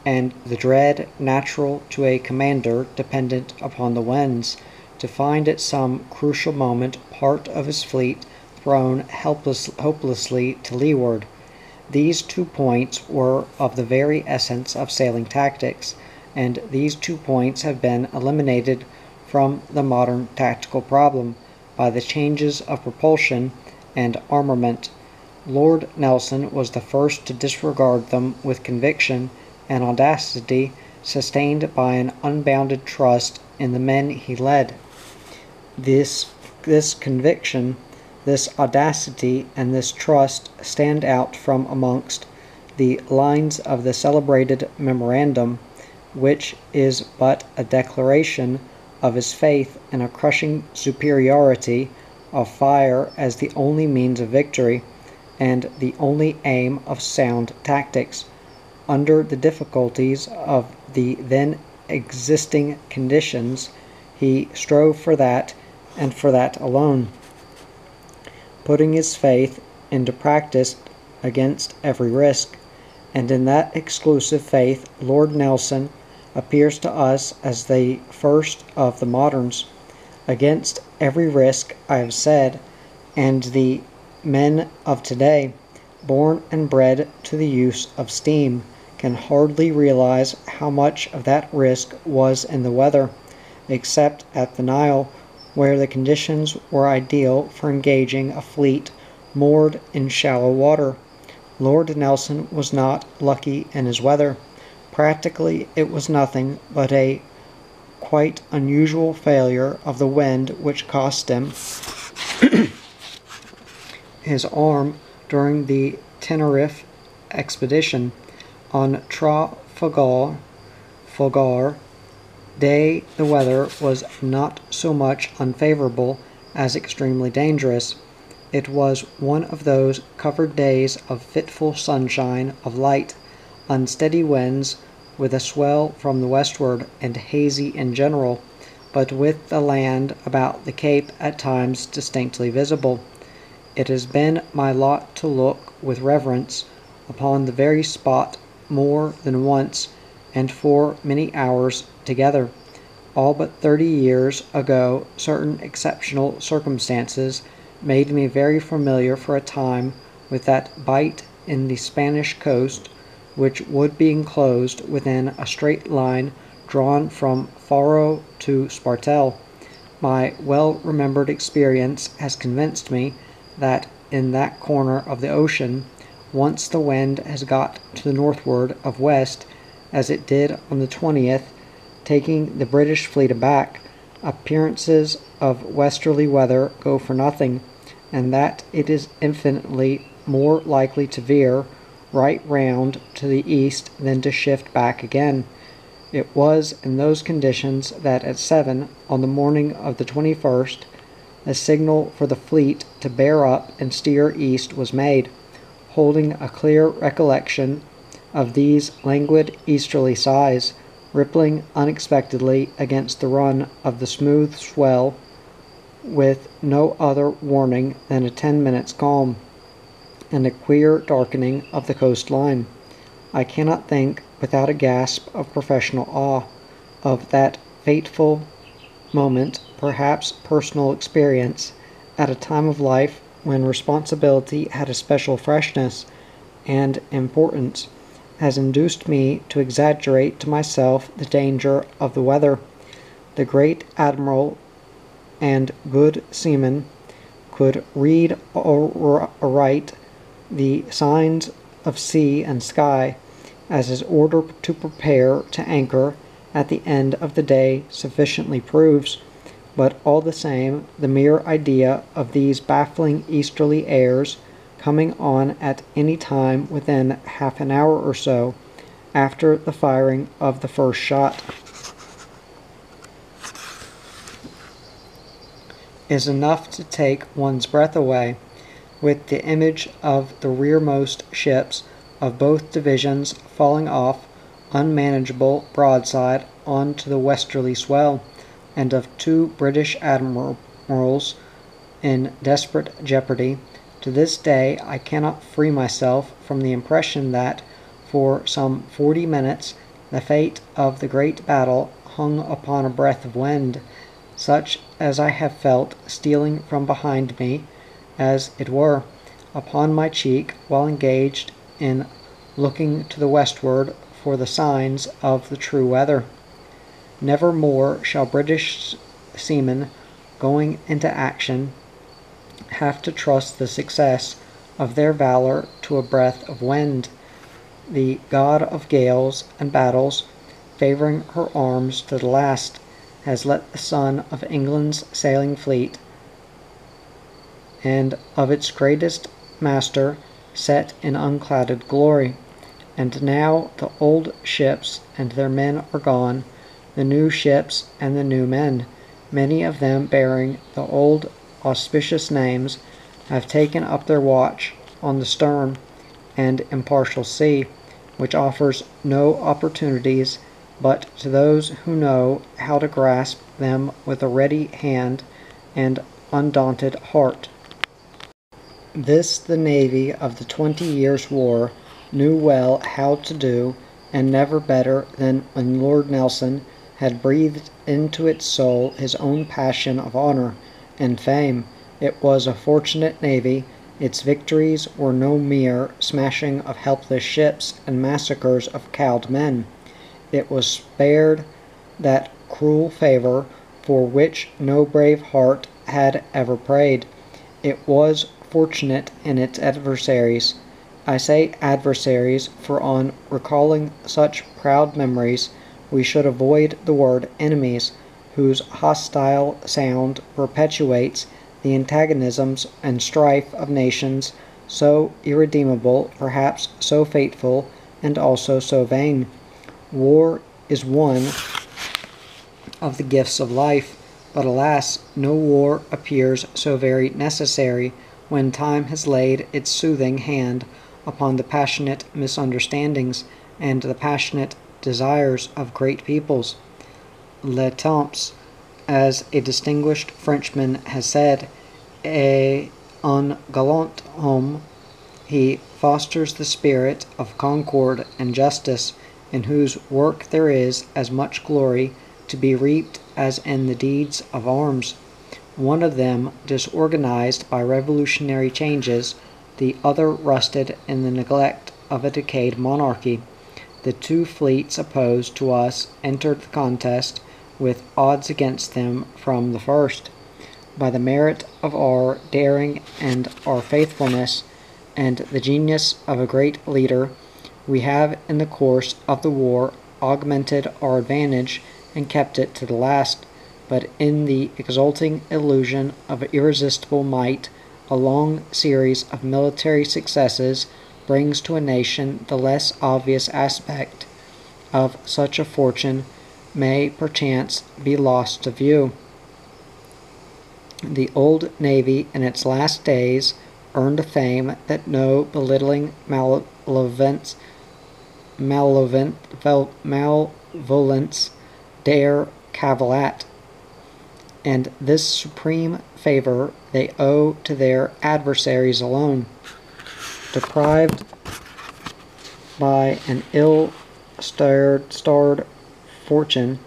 and the dread natural to a commander dependent upon the winds, to find at some crucial moment part of his fleet thrown hopelessly to leeward. These 2 points were of the very essence of sailing tactics, and these 2 points have been eliminated from the modern tactical problem by the changes of propulsion and armament. Lord Nelson was the first to disregard them with conviction and audacity sustained by an unbounded trust in the men he led. This conviction, this audacity, and this trust stand out from amongst the lines of the celebrated memorandum, which is but a declaration of his faith in a crushing superiority of fire as the only means of victory, and the only aim of sound tactics, under the difficulties of the then existing conditions. He strove for that, and for that alone, putting his faith into practice against every risk. And in that exclusive faith Lord Nelson appears to us as the first of the moderns. Against every risk, I have said, and the men of today, born and bred to the use of steam, can hardly realize how much of that risk was in the weather, except at the Nile, where the conditions were ideal for engaging a fleet moored in shallow water. Lord Nelson was not lucky in his weather. Practically it was nothing but a quite unusual failure of the wind which cost him his arm during the Tenerife expedition. On Trafalgar Day the weather was not so much unfavorable as extremely dangerous. It was one of those covered days of fitful sunshine, of light, unsteady winds, with a swell from the westward, and hazy in general, but with the land about the Cape at times distinctly visible. It has been my lot to look with reverence upon the very spot more than once, and for many hours together. All but 30 years ago certain exceptional circumstances made me very familiar for a time with that bight in the Spanish coast, which would be enclosed within a straight line drawn from Faro to Spartel. My well-remembered experience has convinced me that in that corner of the ocean, once the wind has got to the northward of west, as it did on the 20th, taking the British fleet aback, appearances of westerly weather go for nothing, and that it is infinitely more likely to veer right round to the east than to shift back again. It was in those conditions that at 7 on the morning of the 21st, a signal for the fleet to bear up and steer east was made. Holding a clear recollection of these languid easterly sighs, rippling unexpectedly against the run of the smooth swell, with no other warning than a 10 minutes calm, and a queer darkening of the coastline, I cannot think, without a gasp of professional awe, of that fateful moment, perhaps personal experience, at a time of life when responsibility had a special freshness and importance, has induced me to exaggerate to myself the danger of the weather. The great admiral and good seaman could read aright the signs of sea and sky, as his order to prepare to anchor at the end of the day sufficiently proves, but all the same the mere idea of these baffling easterly airs coming on at any time within half an hour or so after the firing of the first shot is enough to take one's breath away, with the image of the rearmost ships of both divisions falling off unmanageable broadside on to the westerly swell, and of 2 British admirals in desperate jeopardy. To this day I cannot free myself from the impression that, for some 40 minutes, the fate of the great battle hung upon a breath of wind, such as I have felt stealing from behind me, as it were, upon my cheek while engaged in looking to the westward for the signs of the true weather. Never more shall British seamen going into action have to trust the success of their valor to a breath of wind. The god of gales and battles, favoring her arms to the last, has let the son of England's sailing fleet and of its greatest master set in unclouded glory. And now the old ships and their men are gone, the new ships and the new men, many of them bearing the old auspicious names, have taken up their watch on the stern and impartial sea, which offers no opportunities but to those who know how to grasp them with a ready hand and undaunted heart. This the Navy of the 20 Years' War knew well how to do, and never better than when Lord Nelson had breathed into its soul his own passion of honor and fame. It was a fortunate navy. Its victories were no mere smashing of helpless ships and massacres of cowed men. It was spared that cruel favor for which no brave heart had ever prayed. It was fortunate in its adversaries. I say adversaries, for on recalling such proud memories we should avoid the word enemies, whose hostile sound perpetuates the antagonisms and strife of nations, so irredeemable, perhaps so fateful, and also so vain. War is one of the gifts of life, but alas, no war appears so very necessary when time has laid its soothing hand upon the passionate misunderstandings and the passionate desires of great peoples. Le temps, as a distinguished Frenchman has said, est un galant homme. He fosters the spirit of concord and justice, in whose work there is as much glory to be reaped as in the deeds of arms. One of them disorganized by revolutionary changes, the other rusted in the neglect of a decayed monarchy. The two fleets opposed to us entered the contest with odds against them from the first. By the merit of our daring and our faithfulness, and the genius of a great leader, we have in the course of the war augmented our advantage and kept it to the last. But in the exulting illusion of irresistible might, a long series of military successes brings to a nation the less obvious aspect of such a fortune may perchance be lost to view. The old navy in its last days earned a fame that no belittling malevolence dare cavil at, and this supreme favor they owe to their adversaries alone. Deprived by an ill-starred fortune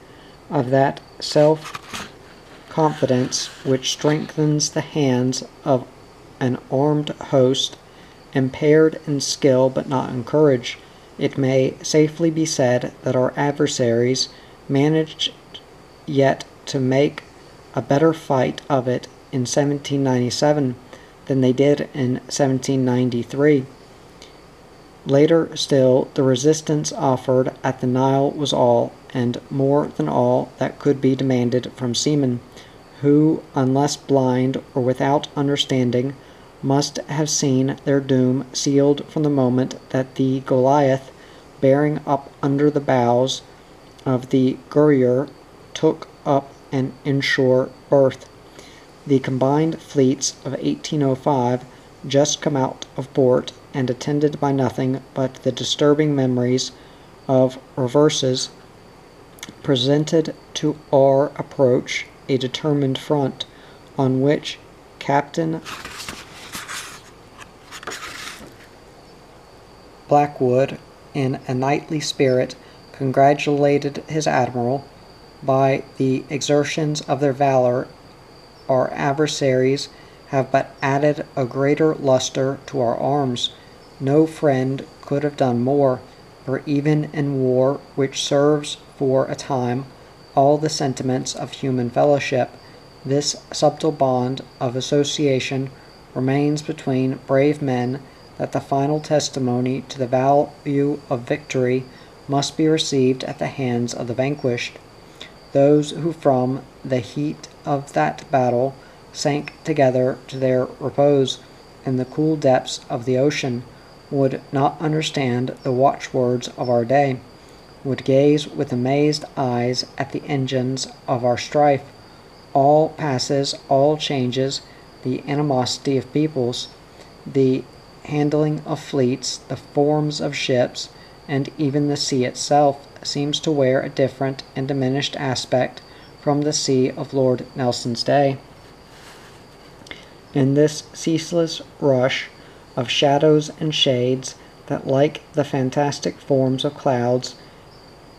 of that self-confidence which strengthens the hands of an armed host, impaired in skill but not in courage, it may safely be said that our adversaries managed yet to make a better fight of it in 1797 than they did in 1793. Later still, the resistance offered at the Nile was all, and more than all, that could be demanded from seamen, who, unless blind or without understanding, must have seen their doom sealed from the moment that the Goliath, bearing up under the bows of the Guerrier, took up an inshore berth. The combined fleets of 1805, just come out of port and attended by nothing but the disturbing memories of reverses, presented to our approach a determined front, on which Captain Blackwood, in a knightly spirit, congratulated his admiral. By the exertions of their valor, our adversaries have but added a greater luster to our arms. No friend could have done more, for even in war, which serves for a time all the sentiments of human fellowship, this subtle bond of association remains between brave men, that the final testimony to the value of victory must be received at the hands of the vanquished. Those who from the heat of that battle sank together to their repose in the cool depths of the ocean would not understand the watchwords of our day, would gaze with amazed eyes at the engines of our strife. All passes, all changes, the animosity of peoples, the handling of fleets, the forms of ships, and even the sea itself seems to wear a different and diminished aspect from the sea of Lord Nelson's day. In this ceaseless rush of shadows and shades that, like the fantastic forms of clouds,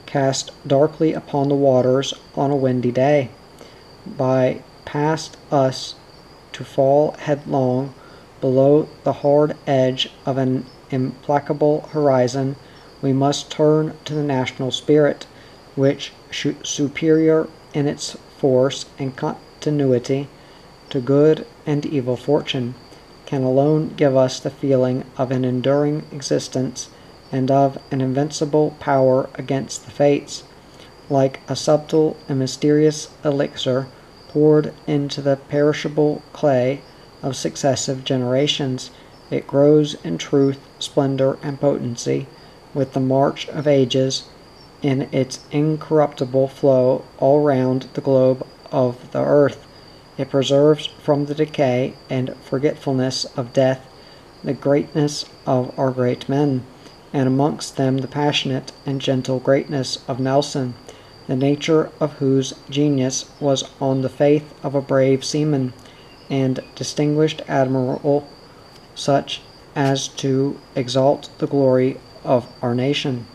cast darkly upon the waters on a windy day, by past us to fall headlong below the hard edge of an implacable horizon, we must turn to the national spirit, which, superior in its force and continuity to good and evil fortune, can alone give us the feeling of an enduring existence and of an invincible power against the fates. Like a subtle and mysterious elixir poured into the perishable clay of successive generations, it grows in truth, splendor, and potency with the march of ages in its incorruptible flow all round the globe of the earth. It preserves from the decay and forgetfulness of death the greatness of our great men, and amongst them the passionate and gentle greatness of Nelson, the nature of whose genius was on the faith of a brave seaman and distinguished admiral, such as to exalt the glory of our nation.